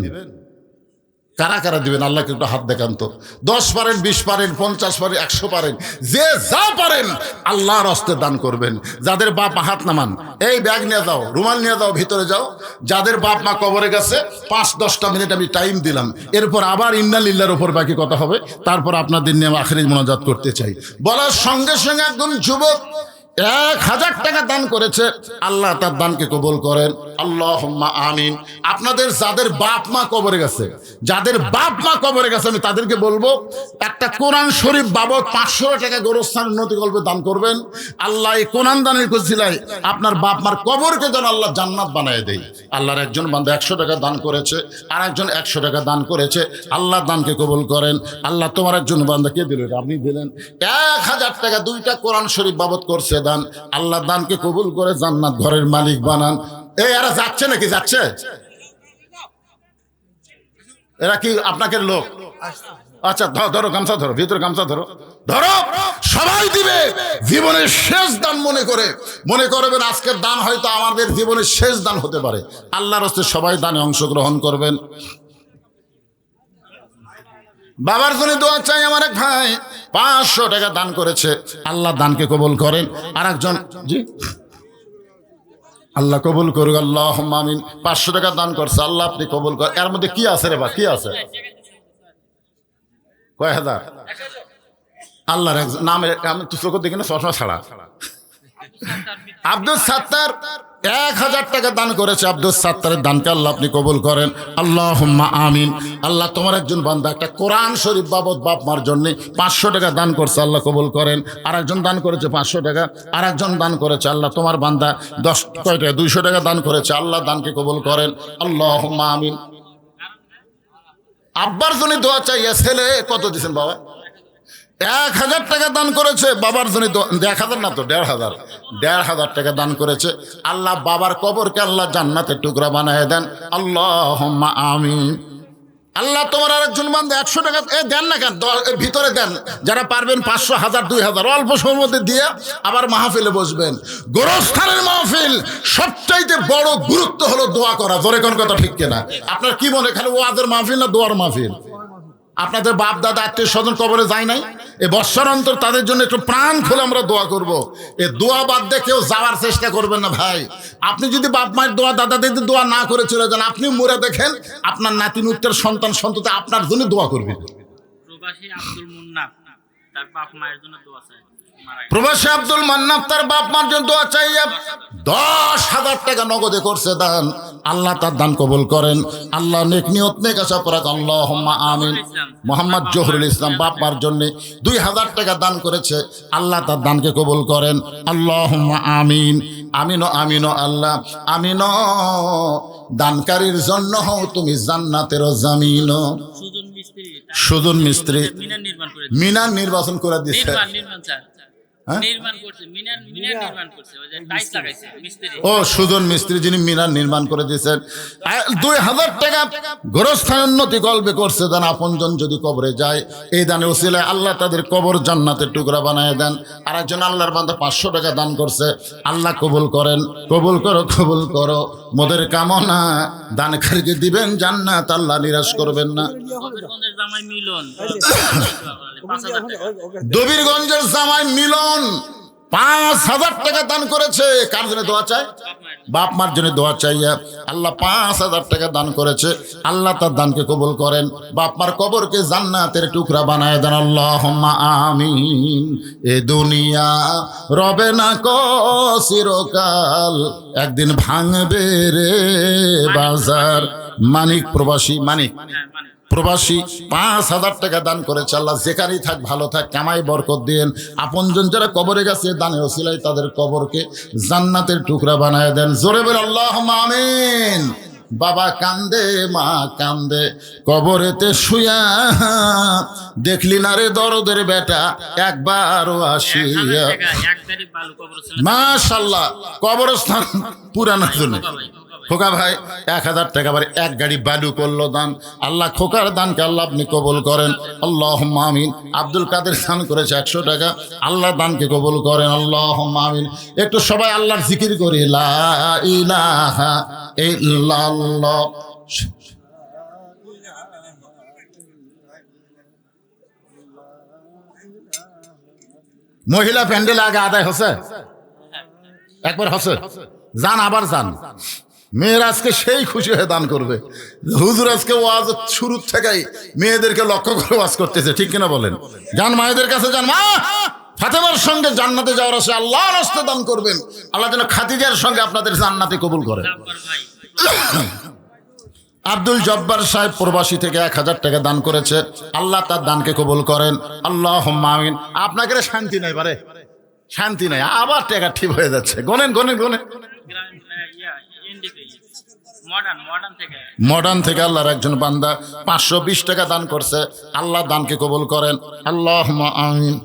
কারা কারা দিবেন আল্লাহকে একটু হাত দেখান তো। 10 পারেন, 20 পারেন, 50 পারেন, 100 পারেন, যে যা পারেন আল্লাহর হস্তে দান করবেন। যাদের বাপ মা, হাত নামান, এই ব্যাগ নিয়ে যাও, রুমাল নিয়ে যাও, ভিতরে যাও। যাদের বাপ মা কবরে গেছে 5-10টা মিনিট আমি টাইম দিলাম, এরপর আবার ইন্না লিল্লাহর উপর বাকি কথা হবে। তারপর আপনাদের নিয়ে আমি আখিরি মোনাজাত করতে চাই। বলার সঙ্গে সঙ্গে একজন যুবক 1000 টাকা দান করেছে। আল্লাহ তার দানকে কবুল করেন, আল্লাহুম্মা আমিন। আপনাদের যাদের বাপ মা কবরে গেছে, যাদের বাপ মা কবরে গেছে, আমি তাদেরকে বলবো একটা কোরআন শরীফ বাবদ 500 টাকা গোরস্থান উন্নতি কল্পে দান করবেন। আল্লাহ এই কোরআন দানের কসিলায় আপনার বাপ মার কবরকে যেন আল্লাহ জান্নাত বানায় দেয়। আল্লাহর একজন বান্দা 100 টাকা দান করেছে, আর একজন 100 টাকা দান করেছে। আল্লাহ দানকে কবুল করেন। আল্লাহ তোমার একজন বান্দা কে দিল? আপনি দিলেন 1000 টাকা, 2টা কোরআন শরীফ বাবদ করছে দান। আল্লাহ দানকে কবুল করে জান্নাত ঘরের মালিক বানান। এই এরা যাচ্ছে নাকি? যাচ্ছে? এরা কি আপনাকে লোক? আচ্ছা ধরো গামছা, ধরো ভিতরে গামছা, ধরো ধরো। সবাই দিবে জীবনের শেষ দান মনে করবেন আজকের দান হয়তো আমাদের জীবনের শেষ দান হতে পারে। আল্লাহর হস্তে সবাই দানে অংশগ্রহণ করবেন। বাবার জন্য দোয়া চাই। আমার এক ভাই 500 টাকা দান করেছে, আল্লাহ দানকে কবুল করেন। আর একজন, জি আল্লাহ কবুল করুক, আল্লাহুম্মা আমিন। 500 টাকা দান করছে, আল্লাহ আপনি কবুল করেন। এর মধ্যে কি আছে রে বা? কি আছে? কয় হাজার? আল্লাহর নামে আমি তো চোখ দেখি না, চশমা ছাড়া। আব্দুল সাত্তার 1000 টাকা দান করেছে। আব্দুল সাত্তারের দানকে আল্লাহ আপনি কবুল করেন, আল্লাহুম্মা আমিন। আল্লাহ তোমার একজন বান্দা একটা কোরআন শরীফ বাবদ বাপ মার জন্য 500 টাকা দান করছে, আল্লাহ কবুল করেন। আর একজন দান করেছে 500 টাকা, আর একজন দান করেছে। আল্লাহ তোমার বান্দা 200 টাকা দান করেছে, আল্লাহ দানকে কবুল করেন, আল্লাহুম্মা আমিন। আব্বার জন্য দোয়া চাই। ছেলে কত দিয়েছেন বাবা? 1000 টাকা দান করেছে। বাবার জন্য 1000 না তো 1500 টাকা দান করেছে। আল্লাহ বাবার কবরকে আল্লাহ জান্নাতের টুকরা বানায় দেন, আল্লাহুম্মা আমিন। আল্লাহ তোমার আরেকজন বান্দা 100 টাকা দেন না কেন? ভিতরে দেন, যারা পারবেন 500, 1000, 2000 অল্প সময়ের মধ্যে দিয়ে আবার মাহফিলে বসবেন। গোরস্থানের মাহফিল সবচাইতে বড় গুরুত্ব হলো দোয়া করা। জোরে কোন কথা ঠিক কিনা? আপনার কি মনে, খালি ওয়াজের মাহফিল না দোয়ার মাহফিল? আপনাদের বাপ দাদা আত্মীয় স্বজন কবরে যায় নাই? এই বৎসর অন্তর তাদের জন্য একটু প্রাণ খুলে আমরা দোয়া করব। এই দোয়া বাদ দিয়ে কেউ যাওয়ার চেষ্টা করবেন না ভাই। আপনি যদি বাপ মায়ের দোয়া, দাদা দিদি দোয়া না করে চলে যান, আপনি মরে দেখেন আপনার নাতি নাতনির সন্তান সন্ততি আপনার জন্য দোয়া করবে। প্রবাসী আব্দুল মুন্নাফ তার বাপ মায়ের জন্য দোয়া চায়। প্রবাসী আব্দুল মান্নাফ তার বাপ মার জন্য দোয়া চাই। 10,000 টাকা নগদে করছে দান, আল্লাহ তার দান কবুল করেন। আল্লাহ নেক নিয়ত নেক আশা করাক, আল্লাহুম্মা আমিন। মোহাম্মদ জহুরুল ইসলাম বাপ মার জন্য 2000 টাকা দান করেছে, আল্লাহ তার দানকে কবুল করেন, আল্লাহুম্মা আমিন। আমিনো আমিনো আল্লাহ আমিনো। দানকারীর জন্য হও তুমি জান্নাতের জামিন। সুজন মিস্ত্রি মিনার নির্বাচন করে দিচ্ছে। ও সুজন মিস্ত্রি যিনি মিনার নির্মাণ করে দিয়েছেন। 2000 টাকা গোরস্থান উন্নতি কল্পে করছে দান। আপনজন যদি কবরে যায়, এই দানের ওসিলায় আল্লাহ তাদের কবর জান্নাতের টুকরা বানায় দেন। আর একজন আল্লাহর বান্দা 500 টাকা দান করছে, আল্লাহ কবুল করেন, কবুল করো, কবুল করো। মোদের কামনা দানকারীকে দিবেন জান্নাত, আল্লাহ নিরাশ করবেন না। দবিরগঞ্জের জামাই মিলন 5000 টাকা দান করেছে। কার জন্য দোয়া চাই? বাপ মার জন্য দোয়া চাইয়া আল্লাহ 5000 টাকা দান করেছে, আল্লাহ তার দানকে কবুল করেন। বাপ মার কবরকে জান্নাতের টুকরা বানায় দেন, আল্লাহুম্মা আমিন। এ দুনিয়া রবে না কো চিরকাল, একদিন ভাঙবে রে বাজার। মানিক প্রবাসী, মানিক প্রবাসী 5000 টাকা দান করেছে। আল্লাহ যেখানেই থাক ভালো থাক, কামাই বরকত দিয়েন। আপনজন যারা কবরে গেছে দানের ওসিলায় তাদের কবরকে জান্নাতের টুকরা বানায় দেন। জোরে বলে আল্লাহুম্মা আমিন। বাবা কান্দে, মা কান্দে, কবরেতে শুয়া, দেখলি না রে দরদের বেটা একবারও আসিয়া। মাশাআল্লাহ, কবরস্থান পুরানোর জন্য খোকা ভাই 1000 টাকা বারে 1 গাড়ি বালু করলো দান। আল্লাহ খোকার দানকে আল্লাহ আপনি কবুল করেন, আল্লাহুম্মা আমিন। আব্দুল কাদের দান করেছে 100 টাকা, আল্লাহ দানকে কবুল করেন, আল্লাহুম্মা আমিন। একটু সবাই আল্লাহর জিকির করি, লা ইলাহা ইল্লাল্লাহ মহিলা প্যান্ডেল আগে আদায় হচ্ছে, একবার হচ্ছে, যান আবার যান। মেয়ের আজকে সেই খুশি হয়ে দান করবে। হুজুর আজকে ওয়াজ শুরুর থেকেই মেয়েদেরকে লক্ষ্য করে ওয়াজ করতেছে, ঠিক কিনা বলেন? যান মায়েদের কাছে যান, মা ফাতেমার সঙ্গে জান্নাতে যাওয়ার আসে আল্লাহর রাস্তায় দান করবেন, আল্লাহ যেন খাদিজার সঙ্গে আপনাদের জান্নাতে কবুল করেন। জব্বার ভাই আব্দুল জব্বার সাহেব প্রবাসী থেকে 1000 টাকা দান করেছে, আল্লাহ তার দানকে কবুল করেন, আল্লাহুম্মা আমিন। আপনাকে শান্তি নাই বারে, শান্তি নাই, আবার টাকা ঠিক হয়ে যাচ্ছে। Gonen Gonen Gonen. মডার্ন থেকে আল্লাহর একজন বান্দা 520 টাকা দান করছে, আল্লাহ দানকে কবুল করেন, আল্লাহুম্মা আমিন।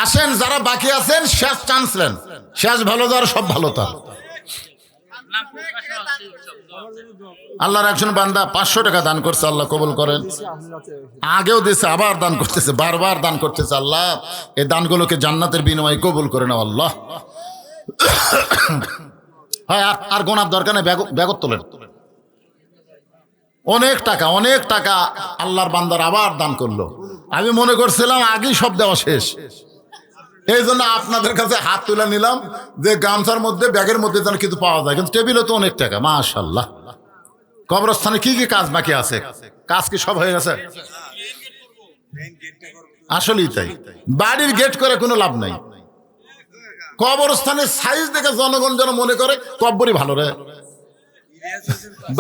আসেন যারা বাকি আছেন, শেষ চান্স নেন, শেষ ভালো যার সব ভালো তার। আল্লাহর একজন বান্দা 500 টাকা দান করছে, আল্লাহ কবুল করেন। আগেও দিয়েছে, আবার দান করতেছে, বারবার দান করতেছে। আল্লাহ এই দানগুলোকে জান্নাতের বিনিময়ে কবুল করে নাও আল্লাহ। হয় আর গোনার দরকার নেই, ব্যাগত তোলেন। অনেক টাকা, অনেক টাকা আল্লাহর বান্দার আবার দান করলো। আমি মনে করছিলাম আগেই সব দেওয়া শেষ, এই জন্য আপনাদের কাছে হাত তুলে নিলাম যে গামছার মধ্যে, ব্যাগের মধ্যে যেন কিছু পাওয়া যায়। কিন্তু টেবিলে তো অনেক টাকা, মাশাআল্লাহ। কবরস্থানে কি কি কাজ বাকি আছে? কাজ কি সব হয়ে গেছে? আসলেই তাই, বাড়ির গেট করে কোনো লাভ নাই। কবরস্থানের সাইজ দেখে জনগণ যেন মনে করে কব্বরই ভালো রে,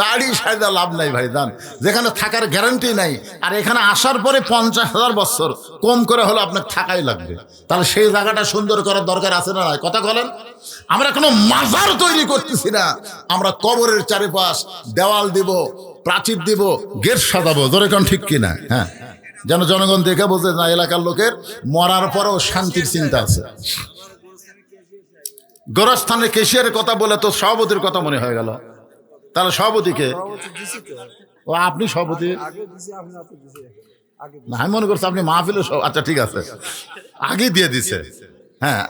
বাড়ি সাইজা লাভ নাই ভাই জান, যেখানে থাকার গ্যারান্টি নাই। আর এখানে আসার পরে 50,000 বছর কম করে হলে আপনার থাকাই লাগবে, তাহলে সেই জায়গাটা সুন্দর করার দরকার আছে না নাই? কথা বলেন। আমরা কোনো মাজার তৈরি করতেছি না, আমরা কবরের চারিপাশ দেওয়াল দিব, প্রাচীর দিব, গেট সাজাবো, ধরে কোন ঠিক কিনা? হ্যাঁ, যেন জনগণ দেখে বোঝে না এলাকার লোকের মরার পরেও শান্তির চিন্তা আছে। গোরস্থানের কেশিয়ারের কথা বলে তো সভাপতির কথা মনে হয়ে গেল। তাহলে সভাপতিকে, ও আপনি সভাপতি না, আমি মনে করছি আপনি মাহফিলে। আচ্ছা ঠিক আছে, আগে দিয়ে দিছে। হ্যাঁ,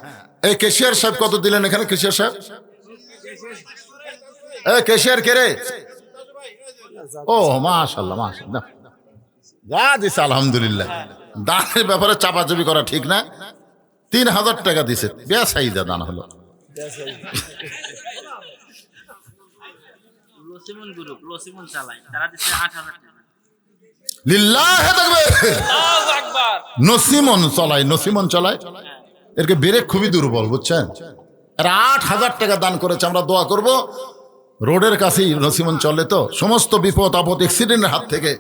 এই কেশিয়ার সাহেব কত দিলেন এখানে? কেশিয়ার সাহেব, এই কেশিয়ার কে রে? ও মাশাআল্লাহ মাশাআল্লাহ, যা দিছে আলহামদুলিল্লাহ। দানের ব্যাপারে চাপাচাপি করা ঠিক না। 3000 টাকা দিছে, বেসাইদা দান হলো। লসিমন গ্রুপ, লসিমন চালায়, তারা দিচ্ছে 8000 টাকা। লিল্লাহে তাকবীর। আল্লাহু আকবার। নসিমন চলায়, এরকে ব্রেক খুবই দুর্বল, বুঝছেন? আর 8000 টাকা দান করেছে। আমরা দোয়া করব রোডের কাছেই নসিমন চলে, তো সমস্ত বিপদ আপদ অ্যাক্সিডেন্টের হাত থেকে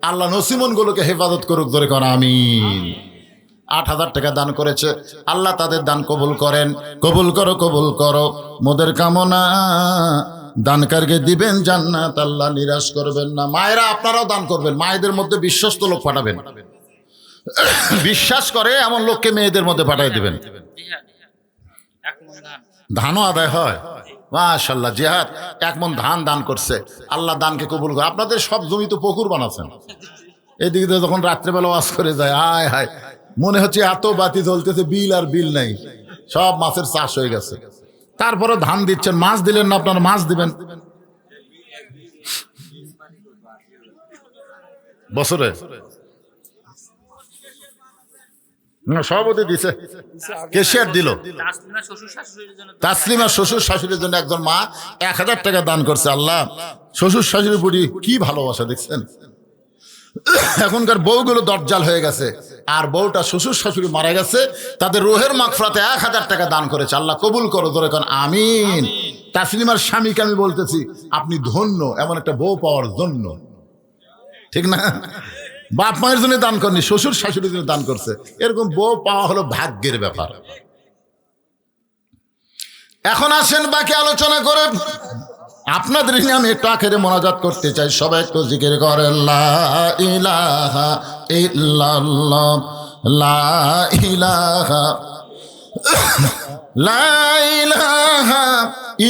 আল্লাহ নসিমন গুলোকে হেফাজত করুক, ধরে কর আমিন। 8000 টাকা দান করেছে, আল্লাহ তাদের দান কবুল করেন। কবুল করো, কবুল করো মোদের কামনা, দানকারকে দিবেন জান্নাত, আল্লাহ নিরাশ করবেন না। মায়েরা আপনারাও দান করবেন, মায়েদের মধ্যে বিশ্বস্ত লোক পাঠাবেন, বিশ্বাস করে এমন লোককে মেয়েদের মধ্যে পাঠিয়ে দিবেন। ধানও আদায় হয়, মাশাআল্লাহ। জিহাদ 1 মণ ধান দান করছে, আল্লাহ দানকে কবুল করে। আপনাদের সব জমি তো পুকুর বানাচ্ছেন, এদিকে যখন রাত্রেবেলা ওয়াজ করে যায়, হায় হায়, মনে হচ্ছে এত বাতি জ্বলতেছে, বিল আর বিল নাই, সব মাছের চাষ হয়ে গেছে। তারপরে ধান দিচ্ছেন, মাছ দিলেন না, আপনারা মাছ দিবেন বছরে। সভাপতি দিছে, কেশিয়ার দিল, তাসলিমা শ্বশুর শাশুড়ির জন্য একজন মা 1000 টাকা দান করছে। আল্লাহ শ্বশুর শাশুড়ির প্রতি কি ভালোবাসা দেখছেন। এখনকার বউগুলো দজ্জাল হয়ে গেছে, আর বউটা শ্বশুর শাশুড়ি মারা গেছে, তাদের রোহের মাগফিরাতে 1000 টাকা দান করেছে। আল্লাহ কবুল করো, ধরে কোন আমিন। তাসলিমার স্বামীকে আমি বলতেছি, আপনি ধন্য এমন একটা বউ পাওয়ার জন্য, ঠিক না? বাপ মায়ের জন্য দান করেনি, শ্বশুর শাশুড়ির জন্য দান করছে। এরকম বউ পাওয়া হলো ভাগ্যের ব্যাপার। এখন আসেন বাকি আলোচনা করে। আপনাদের নিয়ে আমি একটু আখেরে মোনাজাত করতে চাই, সবাই একটু জিকির করেন লা ইলাহা ইল্লাল্লাহ, লা ইলাহা লা ইলাহা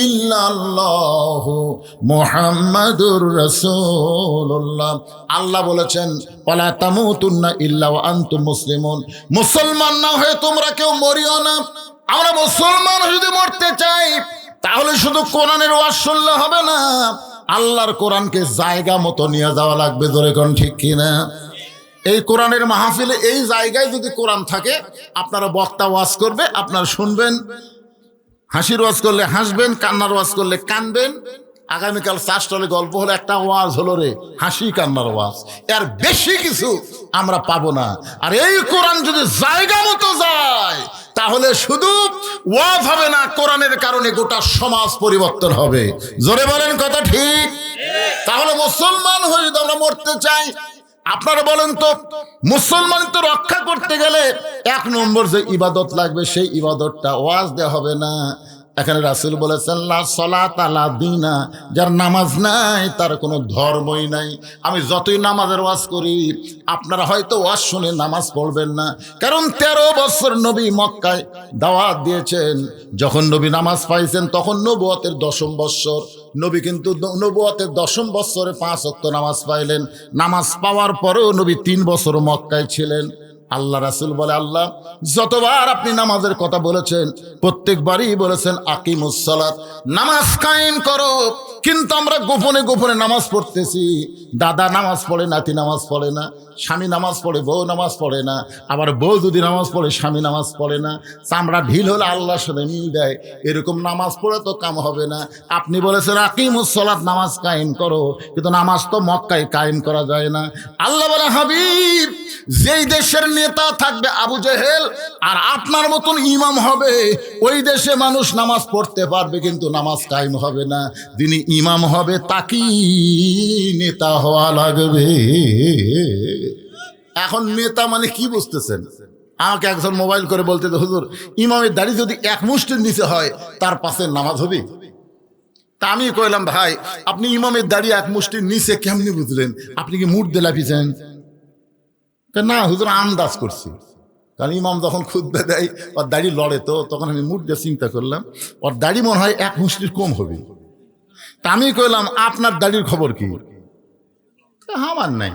ইল্লাল্লাহু মুহাম্মাদুর রাসূলুল্লাহ। আল্লাহ বলেছেন ওয়ালা তামুতুন্না ইল্লা ওয়া আনতুম মুসলিমুন, মুসলমান না হয়ে তোমরা কেউ মরিও না। আমরা মুসলমান যদি মরতে চাই তাহলে শুধু কোরআনের ওয়াজ শুনলে হবে না, আল্লাহর কোরআনকে জায়গা মতো নিয়ে যাওয়া লাগবে, জোরে কোন ঠিক কিনা? এই কোরআনের মাহফিলে এই জায়গায় যদি কোরআন থাকে, আপনারা বক্তা ওয়াজ করবে, আপনারা শুনবেন, হাসির ওয়াজ করলে হাসবেন, কান্নার ওয়াজ করলে কানবেন। আগামীকাল চাষটলে গল্প হলো, একটা ওয়াজ হলো রে হাসি কান্নার ওয়াজ, এর বেশি কিছু আমরা পাবো না। আর এই কোরআন যদি জায়গা মতো যায়, তাহলে শুধু ওয়াজ হবে না, কোরআনের কারণে গোটা সমাজ পরিবর্তন হবে। জোরে বলেন কথা ঠিক? তাহলে মুসলমান হয়ে যদি আমরা মরতে চাই, আপনারা বলেন তো, মুসলমান তো রক্ষা করতে গেলে 1 নম্বর যে ইবাদত লাগবে, সেই ইবাদতটা ওয়াজ দেওয়া হবে না। এখানে রাসূল বলেছেন লা সালাতা লা দীনা, যার নামাজ নাই তার কোনো ধর্মই নাই। আমি যতই নামাজের ওয়াজ করি, আপনারা হয়তো ওয়াজ শুনে নামাজ পড়বেন না, কারণ 13 বছর নবী মক্কায় দাওয়াত দিয়েছেন। যখন নবী নামাজ পাইছেন তখন নবুয়তের 10ম বৎসর। নবী কিন্তু নবুয়তের 10ম বৎসরে 5 ওয়াক্ত নামাজ পাইলেন। নামাজ পাওয়ার পরেও নবী 3 বছর মক্কায় ছিলেন। আল্লাহ রাসূল বলে, আল্লাহ যতবার আপনি নামাজের কথা বলেছেন, প্রত্যেকবারই বলেছেন আকিমুস সালাত, নামাজ কায়েম করো। কিন্তু আমরা গোপনে গোপনে নামাজ পড়তেছি। দাদা নামাজ পড়ে, নাতি নামাজ পড়ে না, স্বামী নামাজ পড়ে, বউ নামাজ পড়ে না, আবার বউ যদি নামাজ পড়ে স্বামী নামাজ পড়ে না। চামড়া ঢিল হলে আল্লাহর সাথে মিল দেয়, এরকম নামাজ পড়ে তো কাম হবে না। আপনি বলেছেন আকিমুস সালাত, নামাজ কায়েম করো, কিন্তু নামাজ তো মক্কায় কায়েম করা যায় না। আল্লাহ বলে, হাবিব, যেই দেশের নেতা থাকবে আবু জেহেল, আর আপনার মতন ইমাম হবে, ওই দেশে মানুষ নামাজ পড়তে পারবে, কিন্তু নামাজ কায়েম হবে না। যিনি ইমাম হবে তাকেই নেতা হওয়া লাগবে। এখন নেতা মানে কি বুঝতেছেন? আমাকে একজন মোবাইল করে বলতে, হুজুর, ইমামের দাড়ি যদি 1 মুষ্টির নিচে হয়, তার পাশে নামাজ হবে? তা আমি কইলাম, ভাই, আপনি ইমামের দাড়ি 1 মুষ্টির নিচে কেমনি বুঝলেন? আপনি কি মুঠ দিয়ে লাফিয়েছেন? না হুজুর, আন্দাজ করছি। কারণ ইমাম যখন খুতবা দেয়, ওর দাড়ি লড়ে, তো তখন আমি মুঠ দিয়ে চিন্তা করলাম, ওর দাড়ি মনে হয় 1 মুষ্টির কম হবে। তা আমি কইলাম, আপনার দাড়ির খবর কি? আমার নাই।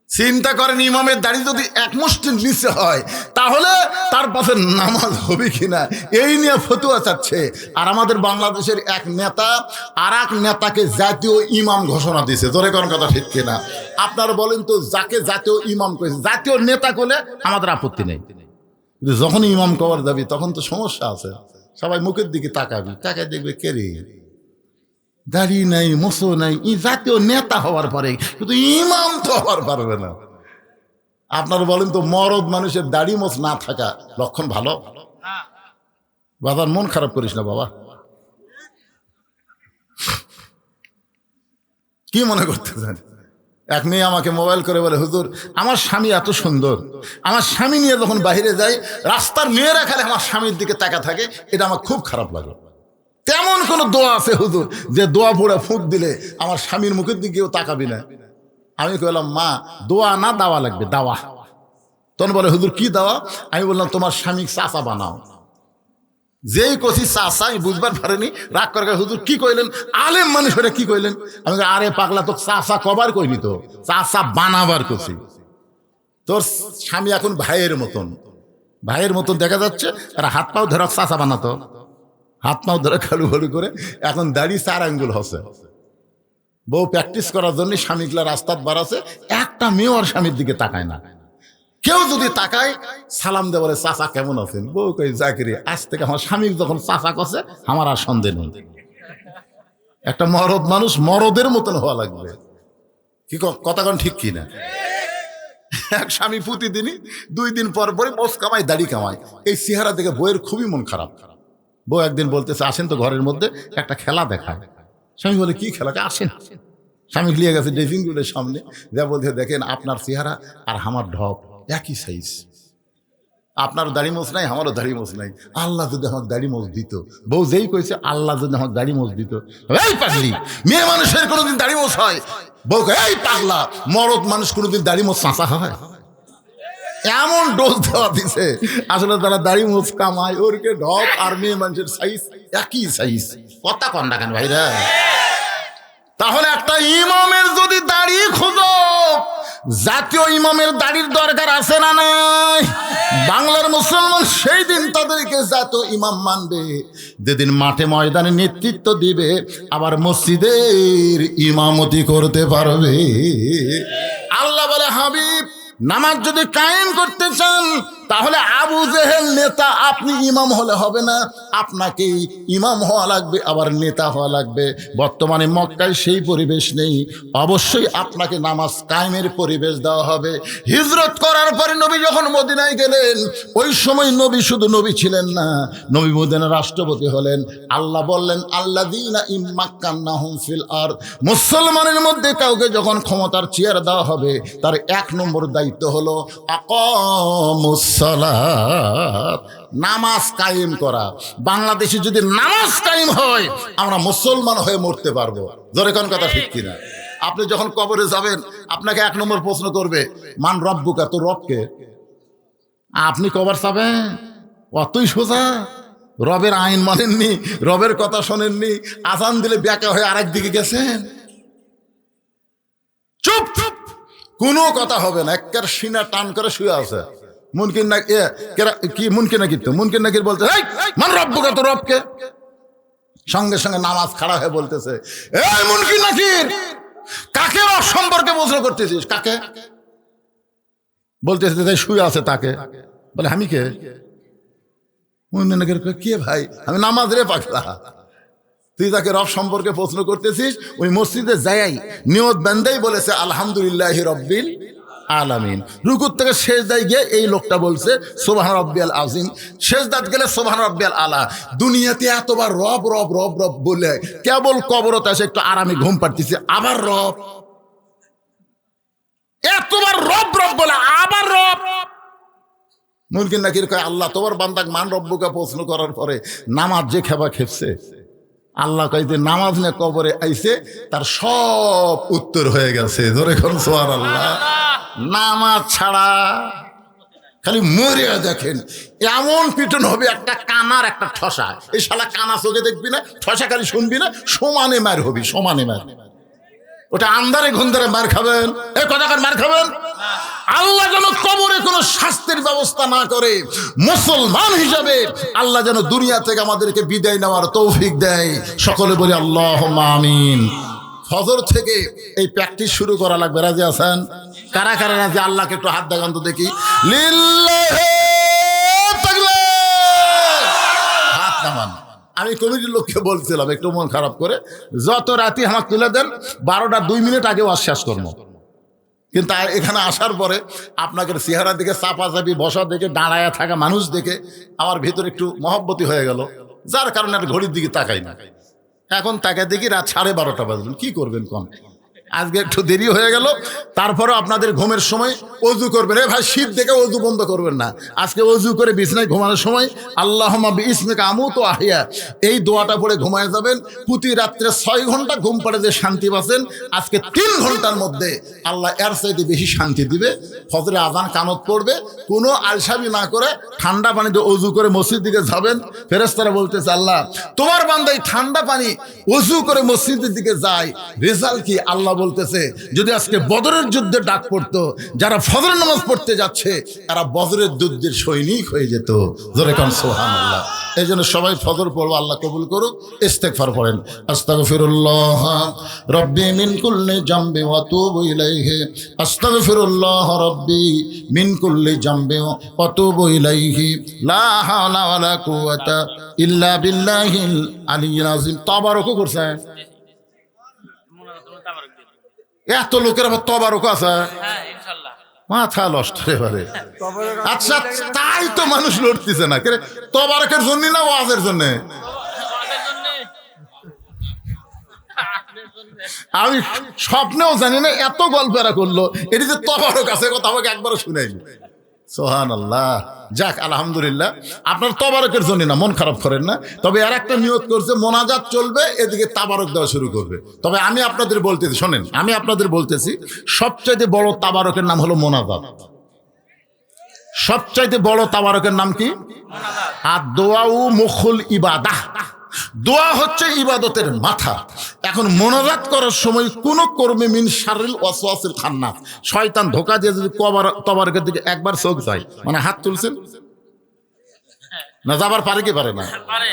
চিন্তা করেন, ইমামের দাড়ি যদি 1 মুষ্টির নিচে হয়, তাহলে তার পাশে নামাজ হবে কিনা, এই নিয়ে ফতুয়া চাচ্ছে। আর আমাদের বাংলাদেশের এক নেতা আর এক নেতাকে জাতীয় ইমাম ঘোষণা দিয়েছে। জোরে কোন কথা ঠিক কিনা? আপনারা বলেন তো, যাকে জাতীয় ইমাম করেছে, জাতীয় নেতা করলে আমাদের আপত্তি নেই, কিন্তু যখন ইমাম কবার যাবি তখন তো সমস্যা আছে। সবাই মুখের দিকে তাকাবি, তাকায় দেখবে কে রে, দাড়ি নাই, মোছো নাই, ই জাতীয় নেতা হওয়ার পরে, কিন্তু ইমাম তো হওয়ার পারবে না। আপনারা বলেন তো, মরদ মানুষের দাড়ি মোছ না থাকা লক্ষণ ভালো? বাবার মন খারাপ করিস না বাবা। কি মনে করতেছেন? এক মেয়ে আমাকে মোবাইল করে বলে, হুজুর, আমার স্বামী এত সুন্দর, আমার স্বামী নিয়ে যখন বাইরে যাই, রাস্তার মেয়েরা খালি আমার স্বামীর দিকে তাকা থাকে, এটা আমার খুব খারাপ লাগে। তেমন কোন দোয়া আছে হুজুর, যে দোয়া পড়ে ফুঁক দিলে আমার স্বামীর মুখের দিকেও তাকাবি না? আমি কইলাম, মা, দোয়া না, দাওয়া লাগবে, দাওয়া। তখন বলে, হুজুর কি দাওয়া? আমি বললাম, তোমার স্বামী চাচা বানাও। যেই কছি চাচা, আমি বুঝবার পারিনি, রাগ করে, হুজুর কি কইলেন? আলেম মানুষ এটা কি কইলেন? আমি আরে পাগলা, তো চাচা কবার কইনি, তো চাচা বানাবার কছি। তোর স্বামী এখন ভাইয়ের মতন, ভাইয়ের মতন দেখা যাচ্ছে, আর হাত পাও ধরা চাচা বানাতো, হাত পাও ধরে খালু খালু করে, এখন দাড়ি 4 আঙ্গুল হচ্ছে। বউ প্র্যাকটিস করার জন্য স্বামীগুলা রাস্তাত বাড়াছে, একটা মেয়ে আর স্বামীর দিকে তাকায় না। কেউ যদি তাকায়, সালাম দে, বলে চাচা কেমন আছেন? বউ কই, জাকিরি, আজ থেকে আমার স্বামী যখন চাচা কছে, আমার আর সন্দেহ নেই। একটা মরদ মানুষ মরদের মতন হওয়া লাগবে। কি কথা কোন ঠিক কিনা? এক স্বামী প্রতিদিনই 2 দিন পর পরে মোষ কামায়, দাড়ি কামায়। এই চেহারা দেখে বউয়ের খুবই মন খারাপ। বউ একদিন বলতেছে, আসেন তো ঘরের মধ্যে একটা খেলা দেখায়। স্বামী বলে, কি খেলা? আসেন। স্বামী লিয়ে গেছে ড্রেসিং রুমের সামনে, যা বলতে, দেখেন আপনার চেহারা আর আমার ঢপ একই সাইজ, আপনারও দাড়ি মোছ নাই, আমারও দাড়ি মোছ নাই। আল্লাহ যদি আমার দাড়ি মোছ দিত। বউ যেই কইছে, আল্লাহ যদি আমার দাড়ি মোছ দিত। এই পাগলি, মেয়ে মানুষের কোনোদিন দাড়ি মোছ হয়? বউ কয়, এই পাগলা, মরদ মানুষ কোনোদিন দাড়ি মোছ চাঁচা হয়? এমন ডোজ দেওয়া দিছে, আসলে তারা দাড়ি মোছ কামায়, ওরকে ঢপ আর মেয়ে মানুষের সাইজ একই সাইজ। কথা কন না কেন ভাইরা? তাহলে একটা ইমামের যদি দাড়ি খুঁজো, জাতীয় ইমামের দাড়ির দরকার আছে না নাই? বাংলার মুসলমান সেই দিন তাদেরকে জাতীয় ইমাম মানবে যেদিন মাঠে ময়দানে নেতৃত্ব দিবে, আবার মসজিদের ইমামতি করতে পারবে। আল্লাহ বলে, হাবিব নামাজ যদি কায়েম করতে চান তাহলে আবু জেহেল নেতা, আপনি ইমাম হলে হবে না, আপনাকে ইমাম হওয়া লাগবে, আবার নেতা হওয়া লাগবে। বর্তমানে মক্কায় সেই পরিবেশ নেই, অবশ্যই আপনাকে নামাজ কায়েমের পরিবেশ দেওয়া হবে। হিজরত করার পরে নবী যখন মদিনায় গেলেন, ওই সময় নবী শুধু নবী ছিলেন না, নবী মদিনার রাষ্ট্রপতি হলেন। আল্লাহ বললেন, আল্লাযীনা ইম্মাক্কান্নাহুম ফিল আরদ, মুসলমানের মধ্যে কাউকে যখন ক্ষমতার চেয়ার দেওয়া হবে, তার 1 নম্বর দায়িত্ব হলো আকামুস সালাত, নামাজ কায়েম করা। বাংলাদেশে যদি নামাজ কায়েম হয়, আমরা মুসলমান হয়ে মরতে পারবো। জোরে কোন কথা ঠিক কিনা? আপনি যখন কবরে যাবেন, আপনাকে 1 নম্বর প্রশ্ন করবে, মান রব্বুকা, তো রবকে? আপনি কবর যাবেন, অতই সোজা। রবের আইন মানেননি, রবের কথা শোনেননি, আজান দিলে ব্যাকা হয়ে আরেক দিকে গেছেন। চুপ, কোনো কথা হবে না, একের সিনা টান করে শুয়ে আছে। মুনকির না কি মুনকির নাকির, তো মুনকির নাকির বলতে, মান রব্বুকা, তো রবকে? সঙ্গে সঙ্গে নামাজ খাড়া হয়ে বলতেছে, এই মুনকির নাকির, কাকে রব সম্পর্কে প্রশ্ন করতেছিস? কাকে বলতেছে? তাই শুয়ে আছে তাকে। বলে, আমি কে? মুনকির নাকির, কে ভাই? আমি নামাজ রে পাগলা, তুই তাকে রব সম্পর্কে প্রশ্ন করতেছিস? ওই মসজিদে যাই নিয়ত বান্দাই বলেছে আলহামদুলিল্লাহি রব্বিল আলামিন। রুকুর থেকে সেজদায় গিয়ে এই লোকটা বলছে সুবহান রাব্বিয়াল আযীম, সেজদাত গেলে সুবহান রাব্বিয়াল আলা। দুনিয়াতে এতবার রব রব রব রব বলে কেবল কবরতে এসে একটু আরামে ঘুম পাড়তেছে, আবার রব। এতবার রব রব বলে আবার রব। মুনকির নাকির কয়, আল্লাহ তোমার বান্দাকে মান রব্বুকা প্রশ্ন করার পরে নামাজ যে খেবা খেপছে, আল্লাহ কয় যে নামাজ নিয়ে কবরে আইছে, তার সব উত্তর হয়ে গেছে। ধরে কোন সুবহানাল্লাহ। নামাজ ছাড়া খালি মরিয়া দেখেন, এমন পিটন হবে, একটা কানার একটা ঠসা। এই শালা কানা চোখে দেখবি না, ঠসা খালি শুনবি না, সমানে মার হবি, সমানে মার। ওটা আন্ধারে ঘুন্ধারে মার খাবেন, এই কথাকার মার খাবেন। আল্লাহ যেন কবরে কোনো শাস্তির ব্যবস্থা না করে, মুসলমান হিসাবে আল্লাহ যেন দুনিয়া থেকে আমাদেরকে বিদায় নেওয়ার তৌফিক দেয়। সকলে বলি আল্লাহুম্মা আমিন। ফজর থেকে এই প্র্যাকটিস শুরু করা লাগবে। রাজি আছেন? কারা কারা রাজি? আল্লাহকে একটু হাত দেখান তো দেখি। লিল্লাহি তাকবীর। হাত নামান। আমি কমিটির লোককে বলছিলাম একটু মন খারাপ করে, যত রাতি আমাকে তুলে দেন, 12টা 2 মিনিট আগে ওয়াজ শেষ করবো। কিন্তু এখানে আসার পরে আপনাকে চেহারা দেখে, চাপাচাপি বসা দেখে, দাঁড়ায় থাকা মানুষ দেখে আমার ভিতরে একটু মহব্বতি হয়ে গেল, যার কারণে আর ঘড়ির দিকে তাকাই না। এখন তাকায় দেখি রাত 12:30 বাজল। কি করবেন কম? আজকে একটু দেরি হয়ে গেল, তারপরে আপনাদের ঘুমের সময় অজু করবেন। ভাই শীত দেখে অজু বন্ধ করবেন না, আজকে অজু করে বিছানায় ঘুমানোর সময় আল্লাহুম্মা বিইসমিকা আমুতু ওয়া আহইয়া, এই দোয়াটা পড়ে ঘুমায় যাবেন। প্রতি রাত্রে 6 ঘন্টা ঘুম পাড়ে যে শান্তি পাচ্ছেন, আজকে 3 ঘন্টার মধ্যে আল্লাহ এর চাইতে বেশি শান্তি দিবে। ফজরে আজান কানত পড়বে, কোনো আলসামি না করে ঠান্ডা পানিতে অজু করে মসজিদ দিকে যাবেন। ফেরেশতারা বলতেছে, আল্লাহ তোমার বান্দাই ঠান্ডা পানি অজু করে মসজিদের দিকে যায়, রেজাল্ট কি? আল্লাহ বলতেছে, যদি আজকে বদরের যুদ্ধে ডাক পড়তো, যারা ফজরের নামাজ পড়তে যাচ্ছে তারা বদরের যুদ্ধের সৈনিক হয়ে যেত। জোরে কান সুবহানাল্লাহ। এই জন্য সবাই ফজর পড়বো, আল্লাহ কবুল করুক। ইস্তেগফার পড়েন, আস্তাগফিরুল্লাহ রব্বি মিন কুল্লি জামবি ওয়া তুবু ইলাইহি, আস্তাগফিরুল্লাহ রব্বি মিন কুল্লি জামবি ওয়া তুবু ইলাইহি, লা হাওলা ওয়ালা কুওয়াতা ইল্লা বিল্লাহিল আলিয়্যিল আযীম। তাবারক করছে, এত লোকের আবার তবারক আছে, মাথা নষ্ট এবারে। আচ্ছা তাই তো মানুষ লড়তেছে না, তবারকের জন্য না ওয়াজের জন্য? আমি স্বপ্নেও জানি না এত গল্প এরা করলো, এটি যে তবারক আছে কথা আমাকে একবারও শুনাইনি। সুবহানাল্লাহ। যাক আলহামদুলিল্লাহ, আপনার তবারকের জন্য না, মন খারাপ করেন না। তবে আর একটা নিয়ত করছে, মোনাজাত চলবে, এদিকে তাবারক দেওয়া শুরু করবে। তবে আমি আপনাদের বলতেছি, শোনেন, আমি আপনাদের বলতেছি, সবচাইতে বড় তাবারকের নাম হলো মোনাজাত। সবচাইতে বড় তাবারকের নাম কি? আর দোয়াউ মুখুল ইবাদাহ। দোয়া হচ্ছে ইবাদতের মাথা। এখন মোনাজাত করার সময় কোন কর্মে মিন শাররিল ওয়াসওয়াসিল খান্নাস, শয়তান ধোঁকা দিয়ে যদি তবারকের দিকে একবার চোখ যায়, মানে হাত তুলছেন না, যাবার পারে কি পারে না, পারে।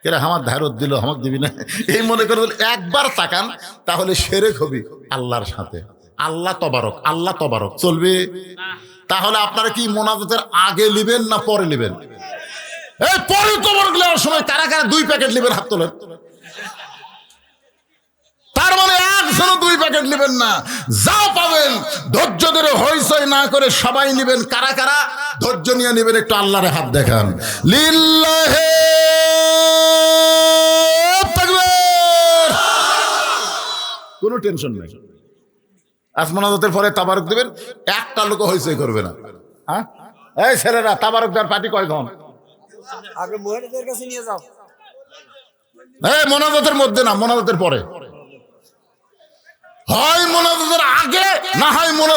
কেরা আমার ধারত দিল আমাকে দিবি না, এই মনে করে একবার তাকান, তাহলে শিরক হবে আল্লাহর সাথে। আল্লাহ তবারক চলবে? তাহলে আপনারা কি মোনাজাতের আগে নেবেন না পরে নেবেন? এই পরে তবারক নেওয়ার সময় কারা কারা 2 প্যাকেট নেবেন, হাত তোলেন। তার মানে একজনও 2 প্যাকেট নেবেন না, যা পাবেন ধৈর্য ধরে হইচই না করে সবাই নেবেন। কারা কারা ধৈর্য নিয়ে নেবেন একটু আল্লাহরে হাত দেখান। লিল্লাহি তাকবীর। কোনো টেনশন নাই। আজ মোনাজাতের পরে তাবারক দিবেন, একটা লোক হইচই করবে না। হ্যাঁ, এই ছেলেরা তাবারক দেওয়ার পার্টি কয়জন? আগে মহিলাদের কাছে নিয়ে যাও। এই মোনাজাতের মধ্যে না, মোনাজাতের পরে। হয় মোনাজাতের আগে, না হয় মোনাজাত